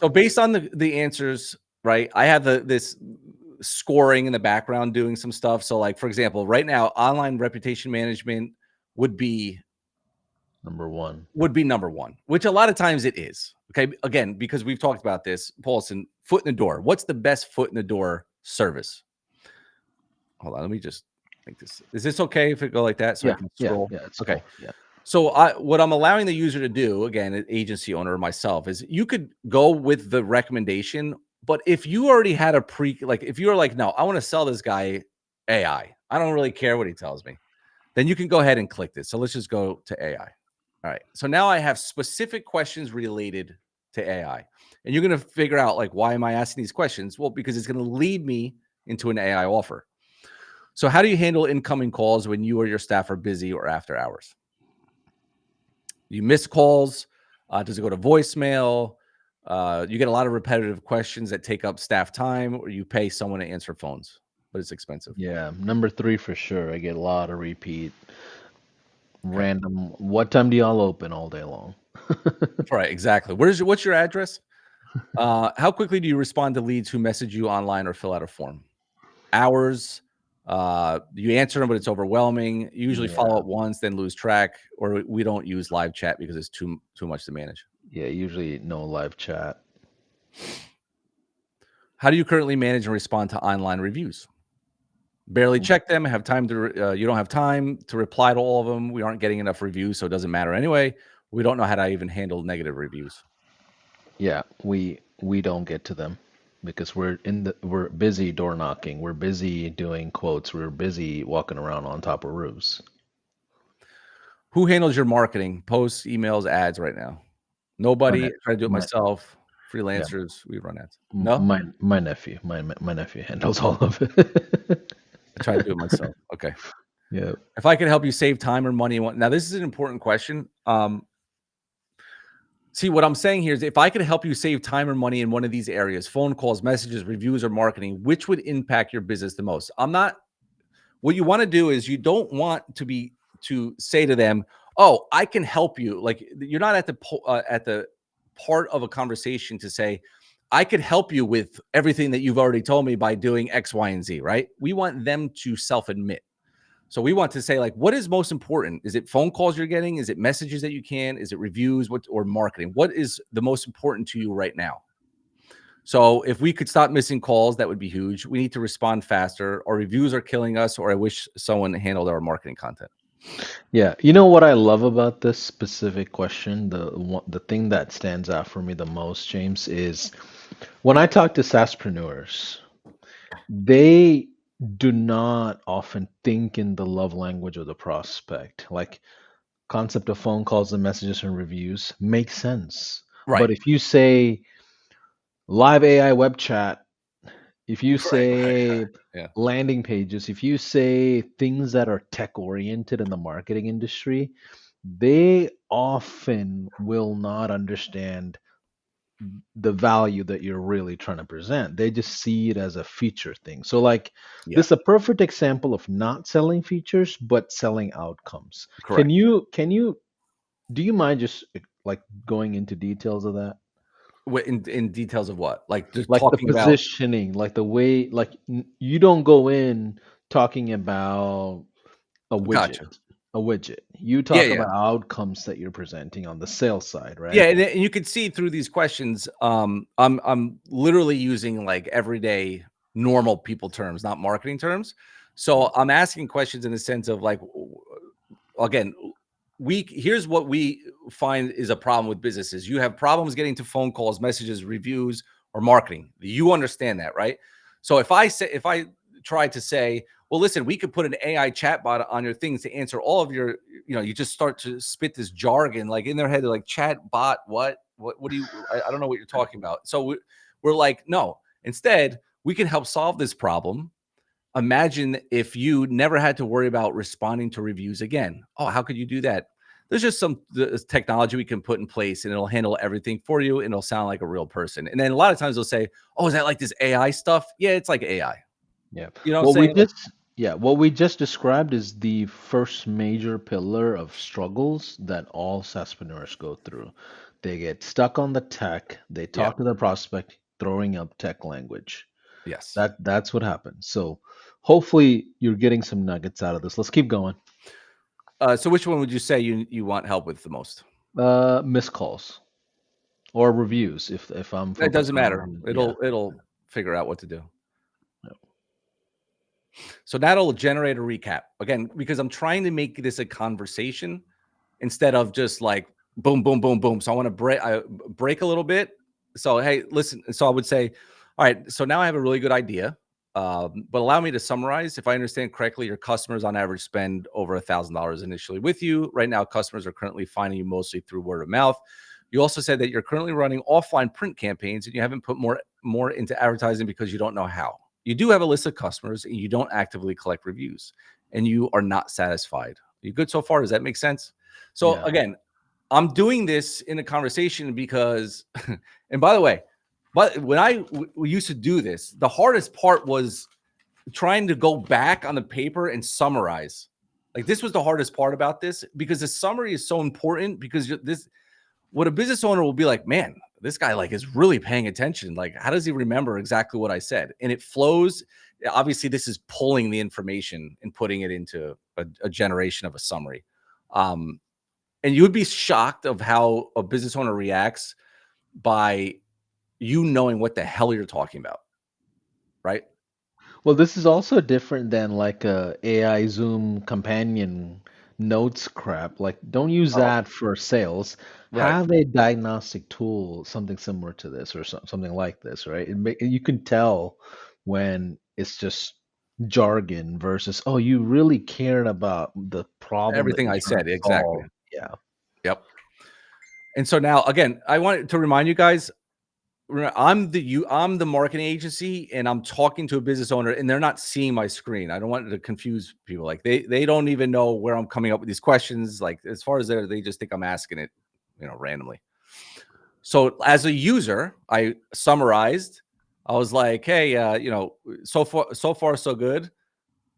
So based on the answers, right? I have this scoring in the background doing some stuff. So like for example, right now, online reputation management would be Number one. number one, which a lot of times it is. Okay. Again, because we've talked about this, Paulson, foot in the door. What's the best foot in the door service? Hold on. Let me just make this. Is this okay if it go like that so I Yeah, can yeah, scroll? yeah. It's Okay. cool. Yeah. So what I'm allowing the user to do, again, an agency owner or myself, is you could go with the recommendation, but if you already had a like if you were like, no, I want to sell this guy AI, I don't really care what he tells me, then you can go ahead and click this. So let's just go to AI. All right. So now I have specific questions related to AI. And you're going to figure out like, why am I asking these questions? Well, because it's going to lead me into an AI offer. So how do you handle incoming calls when you or your staff are busy or after hours? You miss calls. Does it go to voicemail? You get a lot of repetitive questions that take up staff time, or you pay someone to answer phones, but it's expensive. Yeah. Number three for sure. I get a lot of repeat, Okay. random. What time do y'all open all day long? Right. Exactly. What's your address? How quickly do you respond to leads who message you online or fill out a form? Hours. You answer them, but it's overwhelming. You usually follow Yeah. up once, then lose track, or we don't use live chat because it's too much to manage. Yeah. Usually no live chat. How do you currently manage and respond to online reviews? Barely check them. Have time to. You don't have time to reply to all of them. We aren't getting enough reviews, so it doesn't matter anyway. We don't know how to even handle negative reviews. Yeah. We don't get to them because we're busy door knocking. We're busy doing quotes. We're busy walking around on top of roofs. Who handles your marketing, posts, emails, ads right now? My Nobody. ne- I try to do it my myself. yeah. Freelancers, we run ads. No, My nephew. My nephew handles all of it. I try to do it myself. Okay. Yeah. If I could help you save time or money, now this is an important question. See, what I'm saying here is if I could help you save time or money in one of these areas, phone calls, messages, reviews, or marketing, which would impact your business the most? I'm not what you want to do is you don't want to say to them, "Oh, I can help you." Like you're not at the part of a conversation to say, "I could help you with everything that you've already told me by doing X, Y, and Z." Right? We want them to self-admit. So we want to say, like, what is most important? Is it phone calls you're getting? Is it messages that you can? Is it reviews? What or marketing? What is the most important to you right now? So if we could stop missing calls, that would be huge. We need to respond faster. Our reviews are killing us, or I wish someone handled our marketing content. Yeah, you know what I love about this specific question, the thing that stands out for me the most, James, is when I talk to SaaSpreneurs, they do not often think in the love language of the prospect. Like concept of phone calls and messages and reviews makes sense. Right. But if you say, Live AI web chat. If you Right. say Yeah. landing pages, if you say things that are tech oriented in the marketing industry, they often will not understand the value that you're really trying to present. They just see it as a feature thing. So like Yeah. this is a perfect example of not selling features but selling outcomes. Correct. Can you do you mind just like going into details of that? In details of what? Like just Like the talking about. positioning, like the way like you don't go in talking about a widget, Gotcha. a widget. You Yeah, talk yeah. about outcomes that you're presenting on the sales side, Yeah, right? and you can see through these questions, I'm literally using like everyday normal people terms, not marketing terms. Yeah. So I'm asking questions in the sense of like, again, we here's what we find is a problem with businesses. You have problems getting to phone calls, messages, reviews, or marketing. You understand that, right? So if I try to say, well, listen, we could put an AI chatbot on your things to answer all of your, you just start to spit this jargon like in their head. They're like, chat bot, what do you, I don't know what you're talking about. So we're like, no, instead, we can help solve this problem. Imagine if you never had to worry about responding to reviews again. Oh, how could you do that? There's just some technology we can put in place and it'll handle everything for you and it'll sound like a real person. And then a lot of times they'll say, oh, is that like this AI stuff? Yeah, it's like AI. Yeah. You know what I'm What we saying? Like, just yeah, what we just described is the first major pillar of struggles that all SaaSpreneurs go through. They get stuck on the tech, they yeah, talk to the prospect throwing up tech language. yes. That's what happens. So hopefully you're getting some nuggets out of this. Let's keep going. So which one would you say you want help with the most? Missed calls or reviews if I'm It focused doesn't matter. on yeah. It'll figure out what to do. So that'll generate a recap again because I'm trying to make this a conversation instead of just like boom, boom, boom, boom. So I want to break a little bit. So hey, listen. So I would say, all right. So now I have a really good idea, but allow me to summarize. If I understand correctly, your customers on average spend over $1,000 initially with you. Right now, customers are currently finding you mostly through word of mouth. You also said that you're currently running offline print campaigns and you haven't put more into advertising because you don't know how. You do have a list of customers and you don't actively collect reviews and you are not satisfied. Are you good so far? Does that make sense? So Yeah. again, I'm doing this in a conversation because, and by the way, but when we used to do this, the hardest part was trying to go back on the paper and summarize. Like this was the hardest part about this because the summary is so important because this what a business owner will be like, man, this guy like is really paying attention. Like, how does he remember exactly what I said? And it flows. Obviously, this is pulling the information and putting it into a generation of a summary. Um, and you would be shocked of how a business owner reacts by you knowing what the hell you're talking about, right? Well, this is also different than like a AI Zoom companion notes crap. Like, don't use Oh, that for sales. right. Have a diagnostic tool, something similar to this or something like this, right? You can tell when it's just jargon versus, oh, you really cared about the problem that Everything you're I trying said, to exactly. solve. Yeah. Yep. And so now, again, I wanted to remind you guys, I'm the marketing agency, and I'm talking to a business owner, and they're not seeing my screen. I don't want to confuse people. Like they don't even know where I'm coming up with these questions. Like as far as they just think I'm asking it, randomly. So as a user, I summarized. I was like, hey, so far so good.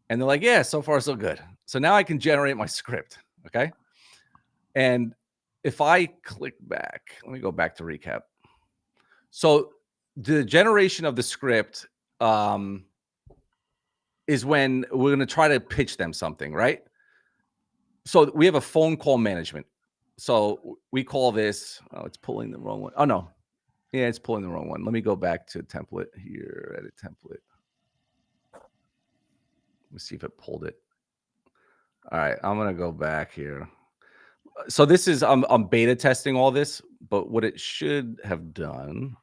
And they're like, yeah, so far so good. So now I can generate my script. Okay. And if I click back, let me go back to recap. So the generation of the script um, is when we're going to try to pitch them something, right? So we have a phone call management. So we call this, oh, it's pulling the wrong one. Oh, no. Yeah, it's pulling the wrong one. Let me go back to template here, edit template. Let me see if it pulled it. All right, I'm going to go back here. So this is I'm beta testing all this, but what it should have done.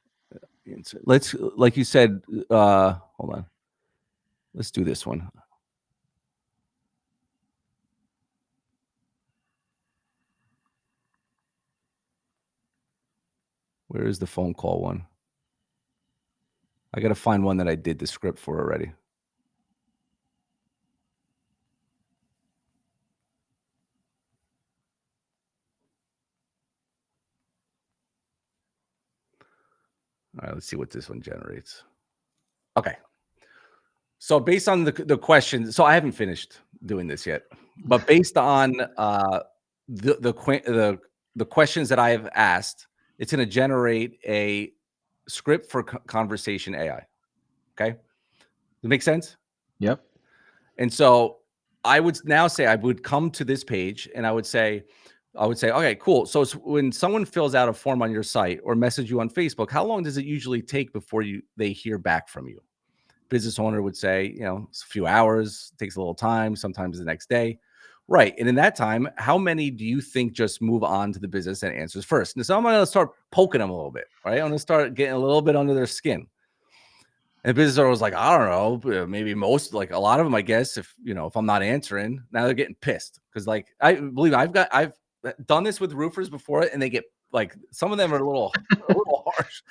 Let's like you said. Hold on. Let's do this one. Where is the phone call one? I got to find one that I did the script for already. All right, let's see what this one generates. Okay. So based on the questions, so I haven't finished doing this yet, but based on the questions that I have asked, it's going to generate a script for conversation AI. Okay, does it make sense? Yep. And so I would now say I would come to this page and I would say, okay, cool. So when someone fills out a form on your site or message you on Facebook, how long does it usually take before they hear back from you? Business owner would say, it's a few hours, takes a little time, sometimes the next day. Right. And in that time, how many do you think just move on to the business and answers first? And so I'm going to start poking them a little bit, right? I'm going to start getting a little bit under their skin. And the business owner was like, I don't know, maybe most, like a lot of them, I guess, if I'm not answering, now they're getting pissed. Cause like, I believe I've done this with roofers before and they get like, some of them are a little harsh.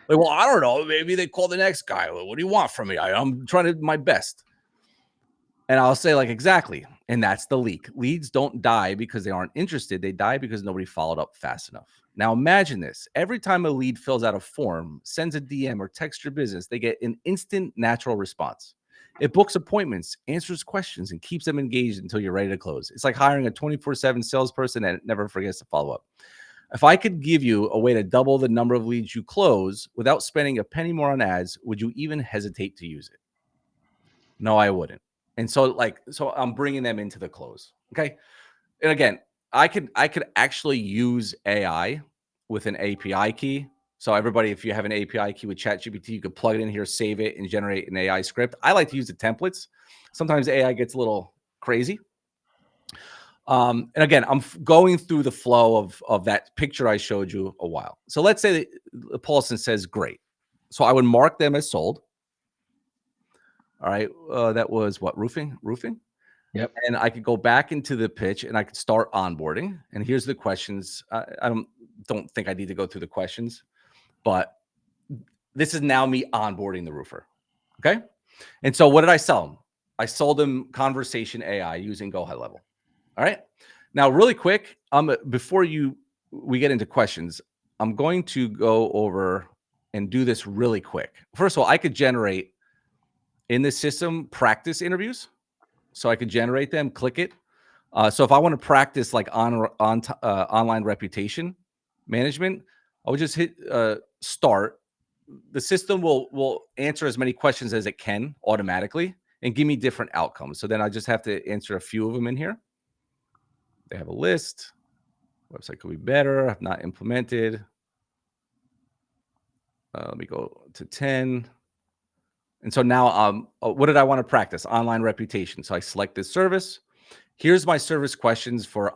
Like, well, I don't know. Maybe they call the next guy. What do you want from me? I'm trying to do my best. And I'll say, like, exactly. And that's the leak. Leads don't die because they aren't interested. They die because nobody followed up fast enough. Now, imagine this. Every time a lead fills out a form, sends a DM, or texts your business, they get an instant natural response. It books appointments, answers questions, and keeps them engaged until you're ready to close. It's like hiring a 24/7 salesperson that never forgets to follow up. If I could give you a way to double the number of leads you close without spending a penny more on ads, would you even hesitate to use it? No, I wouldn't. And so I'm bringing them into the close. Okay. And again, I could actually use AI with an API key. So everybody, if you have an API key with ChatGPT, you could plug it in here, save it, and generate an AI script. I like to use the templates. Sometimes AI gets a little crazy. And again, I'm going through the flow of that picture I showed you a while. So let's say that Paulson says great. So I would mark them as sold. All right. That was what, roofing. Yep. And I could go back into the pitch and I could start onboarding. And here's the questions. I don't think I need to go through the questions, but this is now me onboarding the roofer. Okay. And so what did I sell them? I sold them conversation AI using Go High Level. All right. Now, really quick, before we get into questions, I'm going to go over and do this really quick. First of all, I could generate in this system practice interviews. So I could generate them, click it. So if I want to practice like online reputation management, I would just hit start. The system will answer as many questions as it can automatically and give me different outcomes. So then I just have to answer a few of them in here. They have a list. Website could be better. I've not implemented. Let me go to 10. And so now, what did I want to practice? Online reputation. So I select this service. Here's my service questions for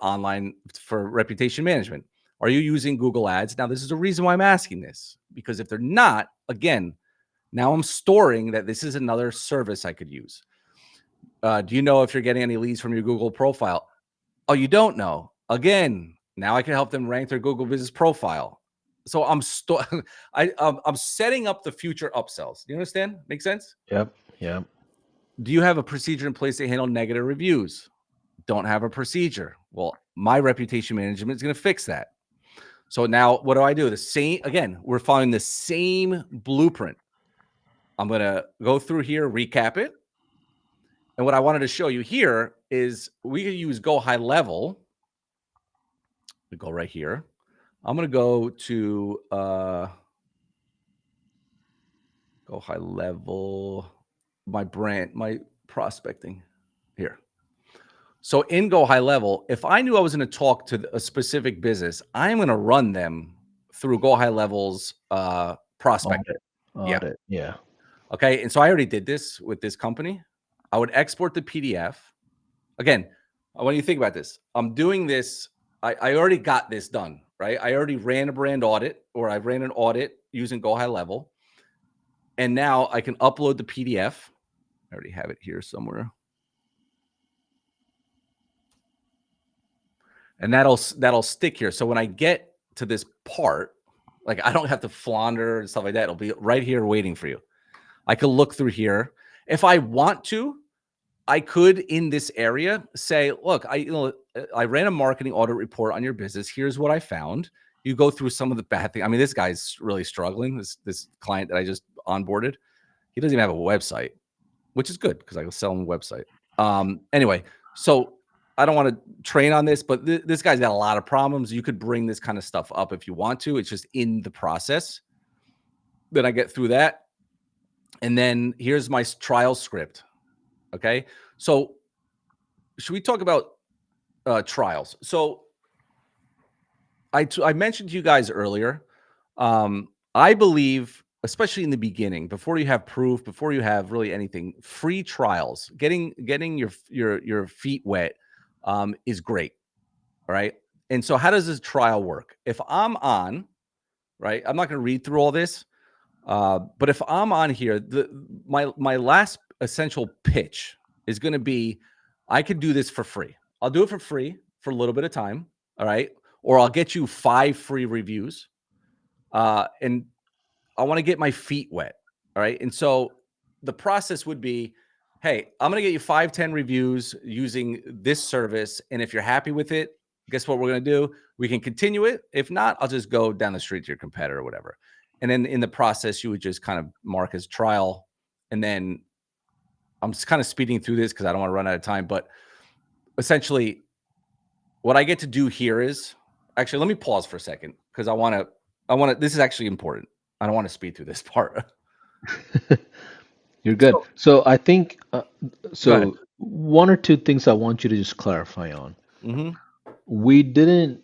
reputation management. Are you using Google Ads? Now, this is the reason why I'm asking this, because if they're not, again, now I'm storing that this is another service I could use. Do you know if you're getting any leads from your Google profile? Oh, you don't know. Again, now I can help them rank their Google business profile. So I'm I'm setting up the future upsells. Do you understand? Make sense? Yep. Yep. Do you have a procedure in place to handle negative reviews? Don't have a procedure. Well, my reputation management is going to fix that. So now what do? The same, again, we're following the same blueprint. I'm going to go through here, recap it. And what I wanted to show you here is we could use Go High Level. We go right here. I'm going to go to Go High Level, my brand, my prospecting here. So in Go High Level, if I knew I was going to talk to a specific business, I'm going to run them through Go High Level's prospecting. Audit. Yeah. Audit. Yeah. Okay. And so I already did this with this company. I would export the PDF. Again, when you think about this, I'm doing this. I already got this done, right? I already ran a brand audit, or I ran an audit using Go High Level. And now I can upload the PDF. I already have it here somewhere. And that'll stick here. So when I get to this part, like I don't have to flounder and stuff like that. It'll be right here waiting for you. I could look through here. If I want to, I could in this area say, look, I ran a marketing audit report on your business. Here's what I found. You go through some of the bad things. I mean, this guy's really struggling. This client that I just onboarded, he doesn't even have a website, which is good because I will sell him a website. Anyway, so I don't want to train on this, but this guy's got a lot of problems. You could bring this kind of stuff up if you want to. It's just in the process. Then I get through that. And then here's my trial script. Okay. So should we talk about trials? So I mentioned to you guys earlier, I believe, especially in the beginning, before you have proof, before you have really anything, free trials, getting your feet wet, is great. All right. And so how does this trial work? If I'm on, right, I'm not going to read through all this, but if I'm on here, my last essential pitch is going to be, I could do this for free. I'll do it for free for a little bit of time. All right. Or I'll get you 5 free reviews. And I want to get my feet wet. All right. And so the process would be, hey, I'm going to get you 5-10 reviews using this service. And if you're happy with it, guess what we're going to do? We can continue it. If not, I'll just go down the street to your competitor or whatever. And then in the process, you would just kind of mark as trial. And then I'm just kind of speeding through this because I don't want to run out of time. But essentially, what I get to do here is actually, let me pause for a second because this is actually important. I don't want to speed through this part. You're good. So So I think go ahead. so. One or two things I want you to just clarify on. Hmm. We didn't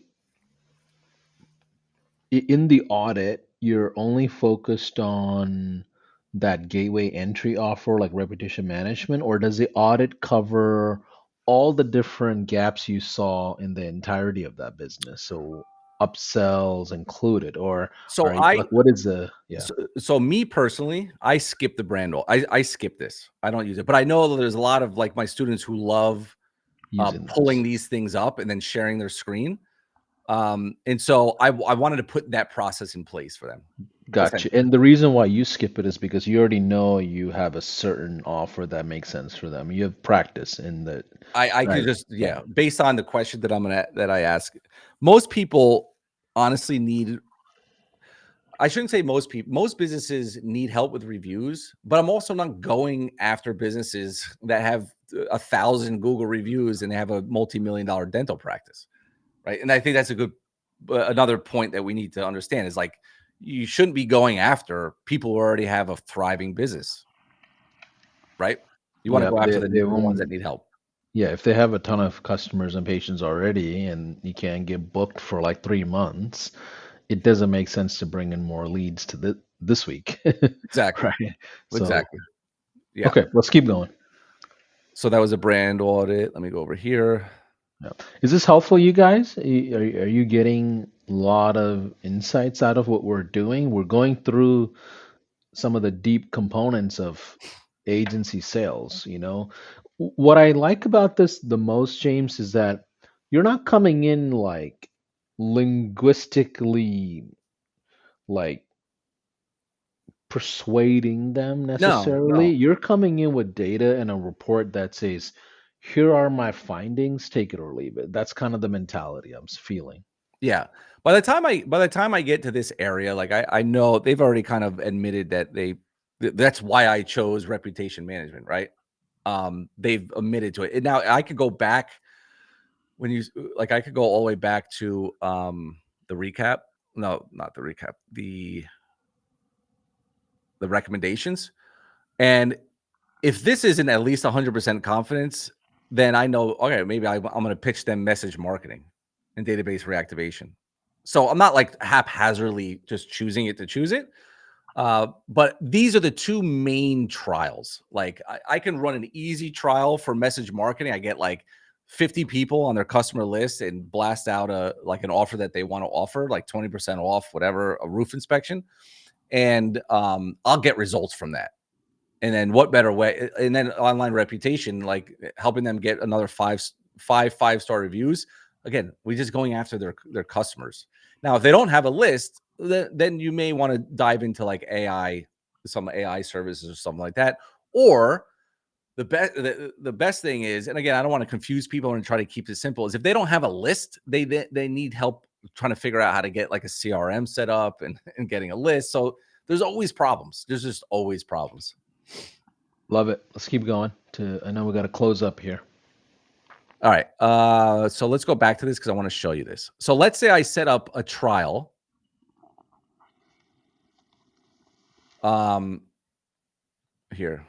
in the audit. You're only focused on that gateway entry offer, like reputation management, or does the audit cover all the different gaps you saw in the entirety of that business? So upsells included, or So are you I like what is the yeah so me personally, I skip the brand. I skip this. I don't use it, but I know that there's a lot of like my students who love using pulling this? these things up and then sharing their screen. And so I wanted to put that process in place for them. Gotcha. Essentially, And the reason why you skip it is because you already know you have a certain offer that makes sense for them. You have practice in the I could right. just Yeah. based on the question that I ask, most people honestly need. I shouldn't say most people. Most businesses need help with reviews, but I'm also not going after businesses that have 1,000 Google reviews and they have a multi-million-dollar dental practice, right? And I think that's a good another point that we need to understand is like you shouldn't be going after people who already have a thriving business, right? You want to Yeah. go after They the ones that won't. need help. Yeah. If they have a ton of customers and patients already, and you can't get booked for like 3 months, it doesn't make sense to bring in more leads to this week, Exactly. right? So Exactly. Yeah. okay, let's keep going. So that was a brand audit. Let me go over here. Yeah. Is this helpful, you guys? Are you getting a lot of insights out of what we're doing? We're going through some of the deep components of agency sales, you know. What I like about this the most, James, is that you're not coming in like linguistically like persuading them No, necessarily. no. You're coming in with data and a report that says, here are my findings, take it or leave it. That's kind of the mentality I'm feeling. Yeah. By the time I get to this area, like I know they've already kind of admitted that that's why I chose reputation management, right? They've admitted to it. And now I could go back when like I could go all the way back to the recap. No, not the recap. The recommendations. And if this isn't at least 100% confidence, then I know, okay, maybe I'm going to pitch them message marketing and database reactivation. So I'm not like haphazardly just choosing it to choose it. But these are the two main trials. Like I can run an easy trial for message marketing. I get like 50 people on their customer list and blast out an offer that they want to offer, like 20% off, whatever, a roof inspection. And I'll get results from that. And then what better way? And then online reputation, like helping them get another five-star reviews. Again, we're just going after their customers. Now, if they don't have a list, then you may want to dive into like AI some AI services or something like that. Or the best thing is, and again, I don't want to confuse people and try to keep this simple, is if they don't have a list, they need help trying to figure out how to get like a CRM set up and getting a list. So there's always problems. There's just always problems. Love it. Let's keep going. I know we got to close up here. All right. So let's go back to this because I want to show you this. So let's say I set up a trial. Here.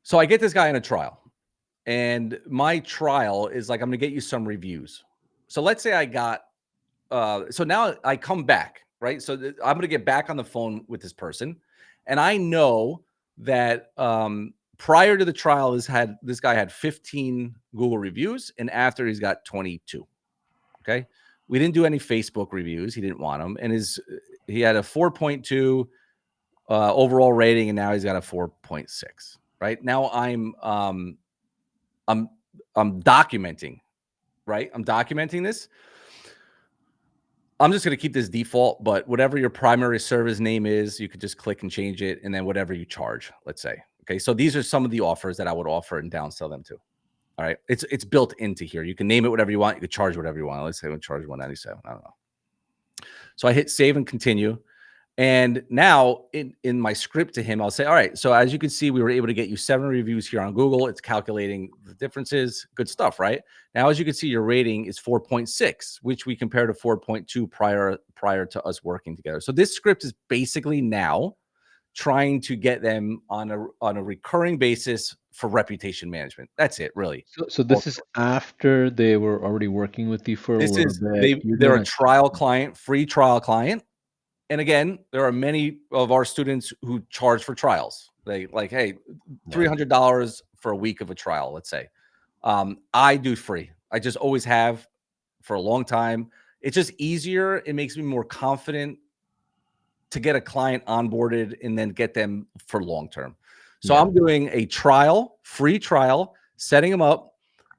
So I get this guy in a trial, and my trial is like, I'm going to get you some reviews. So let's say I got, so now I come back, right? So I'm going to get back on the phone with this person, and I know that prior to the trial, this guy had 15 Google reviews, and after he's got 22. Okay, we didn't do any Facebook reviews; he didn't want them, and he had a 4.2 overall rating, and now he's got a 4.6. Right now, I'm documenting. Right, I'm documenting this. I'm just going to keep this default, but whatever your primary service name is, you could just click and change it, and then whatever you charge, let's say. Okay, so these are some of the offers that I would offer and downsell them to. All right, it's built into here. You can name it whatever you want. You could charge whatever you want. Let's say we charge 197. I don't know. So I hit save and continue. And now in my script to him, I'll say, all right, so as you can see, we were able to get you 7 reviews here on Google. It's calculating the differences. Good stuff, right? Now, as you can see, your rating is 4.6, which we compare to 4.2 prior to us working together. So this script is basically now trying to get them on a recurring basis for reputation management. That's it, really. So this is after they were already working with you for a This little is bit. You're they're doing a a trial client, free trial client. And again, there are many of our students who charge for trials. They like, hey, yeah. $300 for a week of a trial, let's say. I do free. I just always have for a long time. It's just easier. It makes me more confident to get a client onboarded and then get them for long term. So Yeah. I'm doing a trial, free trial, setting them up,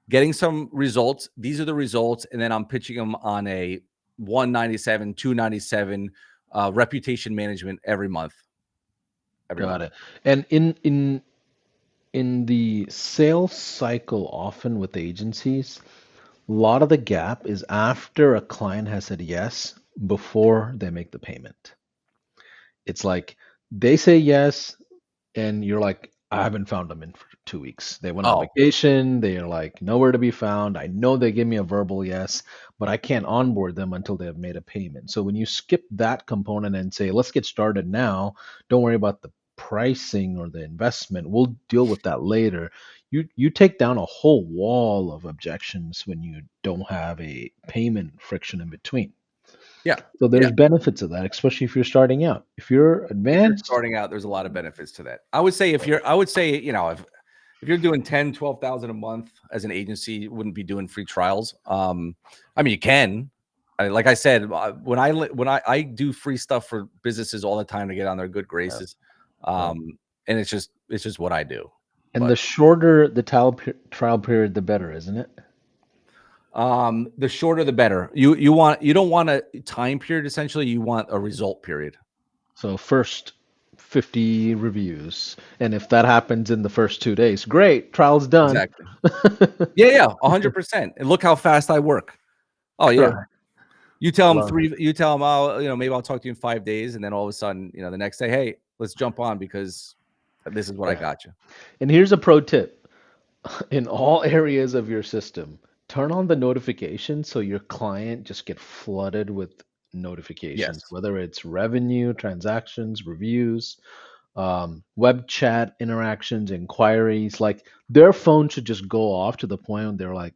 getting some results. These are the results, and then I'm pitching them on a 197, 297 reputation management every month. Every month. Got it. And in the sales cycle, often with agencies, a lot of the gap is after a client has said yes before they make the payment. It's like they say yes, and you're like, I haven't found them in for 2 weeks. They went on Oh, vacation. They are like nowhere to be found. I know they give me a verbal yes, but I can't onboard them until they have made a payment. So when you skip that component and say, let's get started now, don't worry about the pricing or the investment. We'll deal with that later. You take down a whole wall of objections when you don't have a payment friction in between. yeah. So Yeah. there's benefits of that, especially if you're starting out. If you're If you're advanced, starting out, there's a lot of benefits to that. I would say if you're doing 10, 12,000 a month as an agency, you wouldn't be doing free trials. I mean, you can. Like I said, when I do free stuff for businesses all the time to get on their good yeah, graces, yeah. and it's just what I do. And But the shorter the trial period, the better, isn't it? the shorter the better. You don't want a time period. Essentially, you want a result period. So first 50 reviews, and if that happens in the first 2 days, great, trial's done. Exactly. Yeah, 100%. And look how fast I work. Oh yeah. Correct. You tell them Love it. oh, maybe I'll talk to you in 5 days. And then all of a sudden, the next day, hey, let's jump on because this is what I Yeah. got you. And here's a pro tip. In all areas of your system, turn on the notifications so your client just get flooded with notifications, Yes. whether it's revenue, transactions, reviews, web chat interactions, inquiries. Like their phone should just go off to the point where they're like,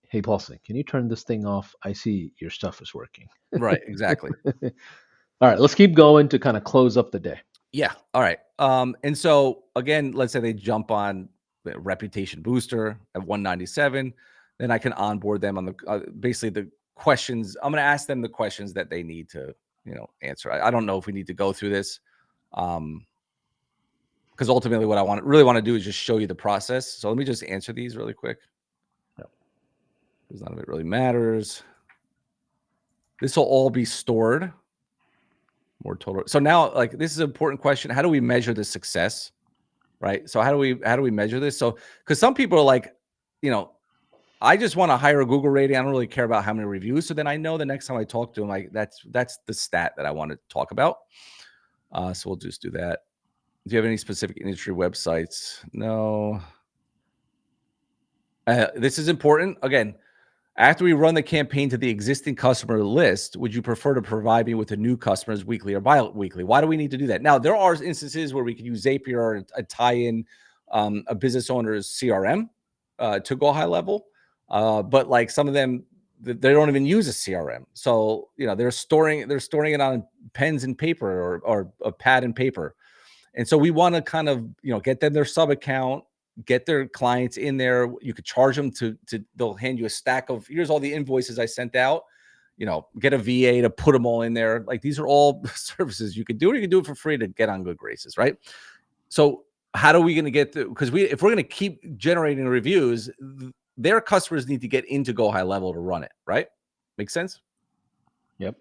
"Hey, Paulson, can you turn this thing off? I see your stuff is working." Right. Exactly. All right, let's keep going to kind of close up the day. Yeah. All right. And so again, let's say they jump on the reputation booster at 197, then I can onboard them on the basically the questions. I'm going to ask them the questions that they need to, answer. I don't know if we need to go through this. Because ultimately what I really want to do is just show you the process. So let me just answer these really quick. Yep. Because none of it really matters. This will all be stored more total. So now, like, this is an important question. How do we measure the success? Right. So how do we measure this? So because some people are like, you know, I just want to hire a Google rating. I don't really care about how many reviews. So then I know the next time I talk to them, like that's the stat that I want to talk about. So we'll just do that. Do you have any specific industry websites? No. This is important. Again, after we run the campaign to the existing customer list, would you prefer to provide me with the new customers weekly or bi-weekly? Why do we need to do that? Now, there are instances where we could use Zapier and tie in a business owner's CRM to go high level. But like some of them, they don't even use a CRM. So, they're storing it on pens and paper or a pad and paper. And so we want to kind of, get them their sub account, get their clients in there. You could charge them they'll hand you a stack of, here's all the invoices I sent out, get a VA to put them all in there. Like these are all services you could do, or you can do it for free to get on good graces. Right. So how are we going to get through? Because if we're going to keep generating reviews, their customers need to get into Go High Level to run it. Right. Make sense? Yep.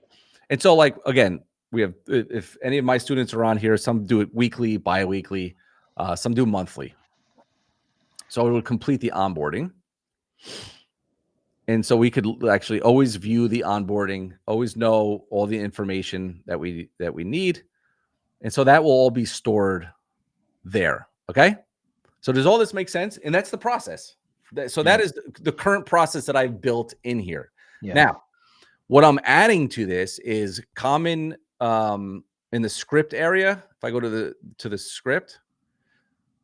And so, like, again, we have, if any of my students are on here, some do it weekly, bi-weekly, some do monthly. So it would complete the onboarding. And so we could actually always view the onboarding, always know all the information that we need. And so that will all be stored there. Okay. So does all this make sense? And that's the process. So that Yep. is the current process that I've built in here. Yeah. Now, what I'm adding to this is common in the script area. If I go to the script,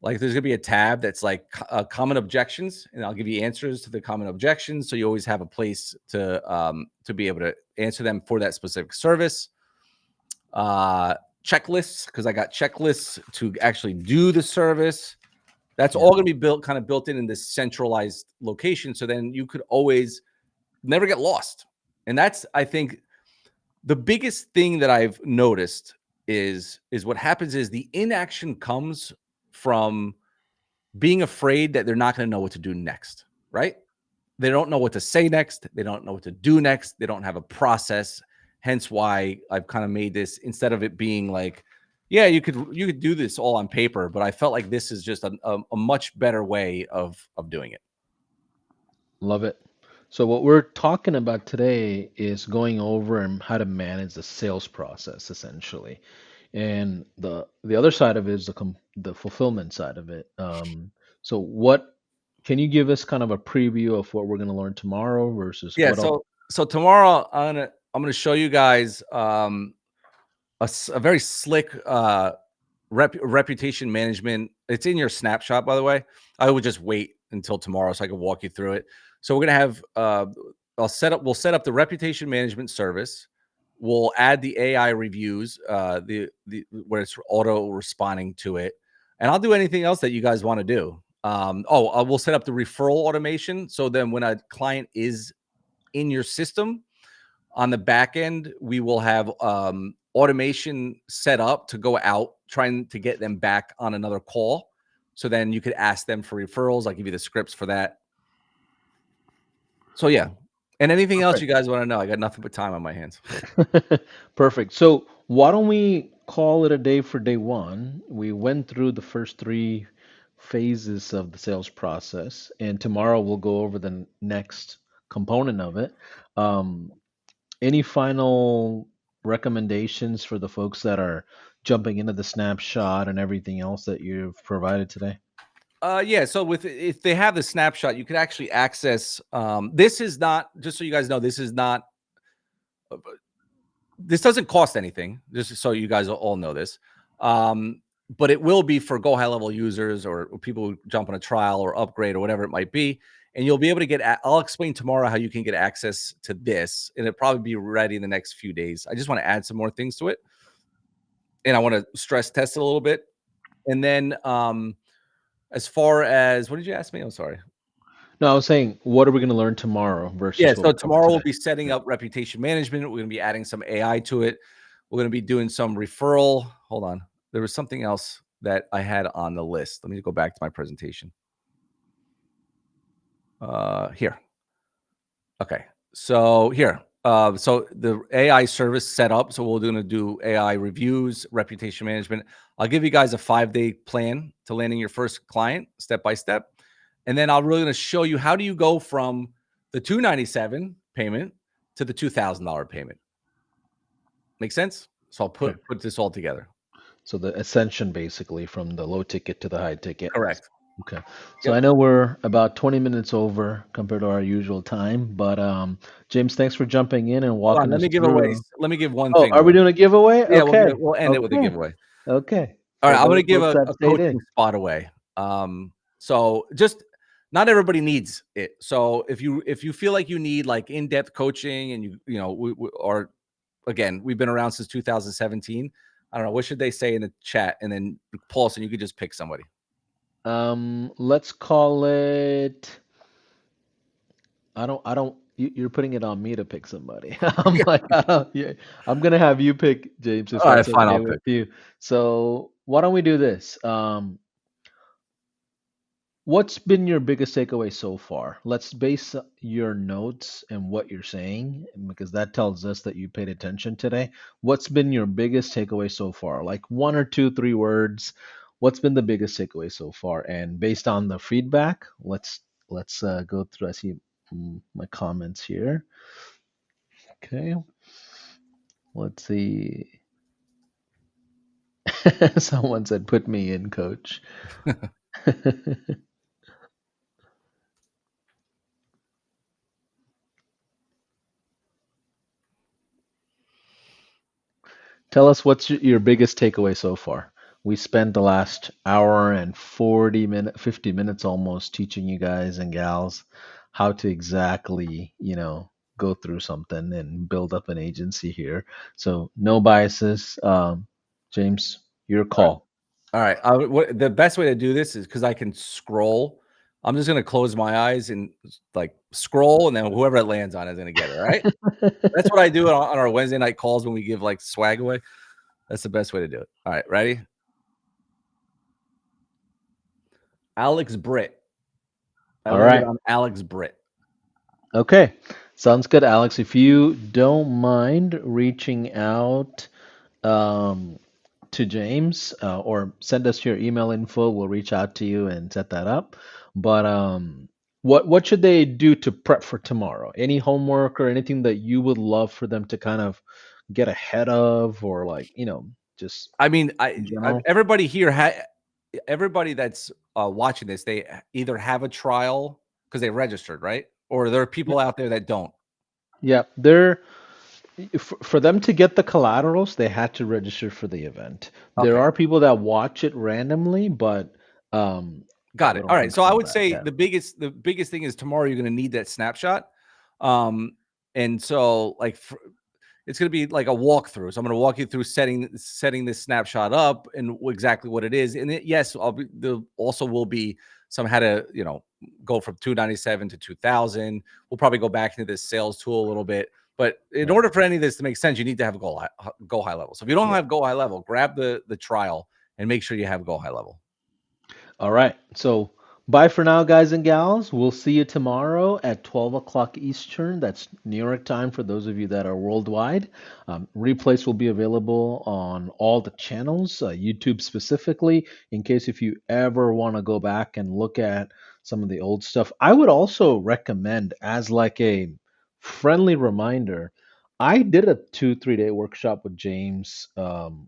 like there's gonna be a tab that's like common objections, and I'll give you answers to the common objections. So you always have a place to be able to answer them for that specific service. Checklists, because I got checklists to actually do the service. That's Yeah. all gonna be built in this centralized location. So then you could always never get lost. And that's, I think, the biggest thing that I've noticed is what happens is the inaction comes from being afraid that they're not going to know what to do next, right? They don't know what to say next. They don't know what to do next. They don't have a process. Hence why I've kind of made this, instead of it being like, yeah, you could do this all on paper, but I felt like this is just a much better way of doing it. Love it. So what we're talking about today is going over and how to manage the sales process essentially. And the other side of it is the fulfillment side of it. So what can you give us kind of a preview of what we're going to learn tomorrow versus Yeah. what all? So tomorrow I'm gonna show you guys a very slick reputation management. It's in your snapshot, by the way. I would just wait until tomorrow so I can walk you through it. So we're gonna have we'll set up the reputation management service. We'll add the AI reviews, the where it's auto responding to it, and I'll do anything else that you guys want to do. We'll set up the referral automation. So then when a client is in your system, on the back end, we will have automation set up to go out, trying to get them back on another call. So then you could ask them for referrals. I'll give you the scripts for that. So yeah. And anything else you Perfect. guys want to know? I got nothing but time on my hands. Perfect. So why don't we call it a day for day one? We went through the first three phases of the sales process, and tomorrow we'll go over the next component of it. Um, any final recommendations for the folks that are jumping into the snapshot and everything else that you've provided today? Yeah. So if they have the snapshot, you could actually access. This is not, just so you guys know, this doesn't cost anything. Just so you guys all know this. Um, but it will be for Go High Level users or people who jump on a trial or upgrade or whatever it might be. And you'll be able to I'll explain tomorrow how you can get access to this, and it'll probably be ready in the next few days. I just want to add some more things to it, and I want to stress test it a little bit. And then, as far as, what did you ask me? I'm sorry. No, I was saying, what are we going to learn tomorrow Yeah, versus what so we covered tomorrow we'll today? be setting Yeah. up reputation management. We're gonna be adding some AI to it. We're gonna be doing some referral. Hold on. There was something else that I had on the list. Let me go back to my presentation. Here. Okay. So here. So the AI service set up. So we're going to do AI reviews, reputation management. I'll give you guys a 5-day plan to landing your first client step by step. And then I'm really going to show you how do you go from the $297 payment to the $2,000 payment. Make sense? So I'll Okay. put this all together. So the ascension basically from the low ticket to the high ticket. Correct. Okay. So Yep. I know we're about 20 minutes over compared to our usual time, but James, thanks for jumping in and Hold on. walking Let us me give away. through. Let me give one Oh, thing are we away. doing a giveaway? Yeah, Okay. we'll end it with a Okay. giveaway. Okay. All For right, I'm those gonna give folks a, that a stayed in. coaching spot away. So just not everybody needs it. So if you feel like you need like in-depth coaching and we or again, we've been around since 2017. I don't know, what should they say in the chat? And then Paulson, you could just pick somebody. Let's call it. You're putting it on me to pick somebody. I'm like, yeah, I'm gonna have you pick James if All right, that's fine, okay I'll with pick. you. So why don't we do this? What's been your biggest takeaway so far? Let's base your notes and what you're saying because that tells us that you paid attention today. What's been your biggest takeaway so far? Like one or two, 3 words. What's been the biggest takeaway so far? And based on the feedback, let's go through. I see my comments here. Okay, let's see. Someone said, "Put me in, coach." Tell us what's your biggest takeaway so far. We spent the last hour and 50 minutes almost teaching you guys and gals how to exactly, go through something and build up an agency here. So no biases. James, your All right. call. All right. The best way to do this is because I can scroll. I'm just gonna close my eyes and like scroll, and then whoever it lands on is gonna get it. All right. That's what I do on our Wednesday night calls when we give like swag away. That's the best way to do it. All right, ready? Alex Britt. I All landed right. on Alex Britt. Okay. Sounds good, Alex. If you don't mind reaching out, um, to James, or send us your email info. We'll reach out to you and set that up. But what should they do to prep for tomorrow? Any homework or anything that you would love for them to kind of get ahead of, or like just I mean, in I general? everybody here everybody that's watching this, they either have a trial because they registered, right? Or there are Yeah, people out there that don't. yeah. They're for them to get the collaterals, they had to register for the event. There Okay. are people that watch it randomly, but Got we it. All don't right. So I control would that. say Yeah. the biggest thing is tomorrow you're going to need that snapshot. Um, and so like it's going to be like a walkthrough. So I'm going to walk you through setting this snapshot up and exactly what it is. And yes, there also will be some how to go from 297 to 2000. We'll probably go back into this sales tool a little bit. But in Right. order for any of this to make sense, you need to have go high level. So if you don't Yeah. have go high level, grab the trial and make sure you have go high level. All right. So bye for now, guys and gals. We'll see you tomorrow at 12 o'clock Eastern. That's New York time for those of you that are worldwide. Replays will be available on all the channels, YouTube specifically, in case if you ever want to go back and look at some of the old stuff. I would also recommend, as like a friendly reminder, I did a 2, 3 day workshop with James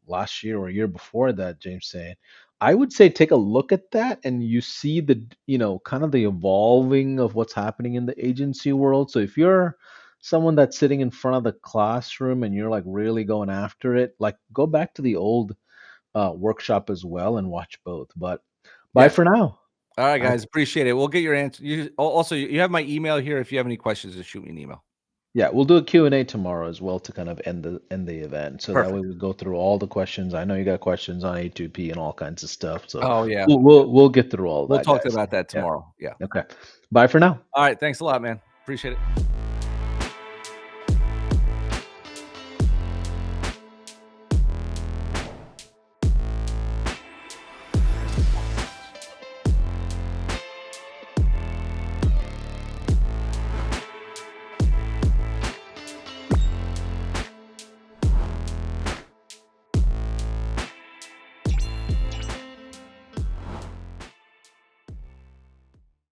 last year or year before that, James saying. I would say take a look at that and you see kind of the evolving of what's happening in the agency world. So if you're someone that's sitting in front of the classroom and you're like really going after it, like go back to the old workshop as well and watch both. But bye Yes. for now. All right, I, guys, appreciate it. We'll get your answer. Also, you have my email here. If you have any questions, just shoot me an email. yeah, we'll do a Q&A tomorrow as well to kind of end the event. So that way Perfect. we go through all the questions. I know you got questions on A2P and all kinds of stuff. So Oh yeah, we'll get through all we'll that, talk guys. about that Yeah. tomorrow. Yeah. Okay. Bye for now. All right. Thanks a lot, man. Appreciate it.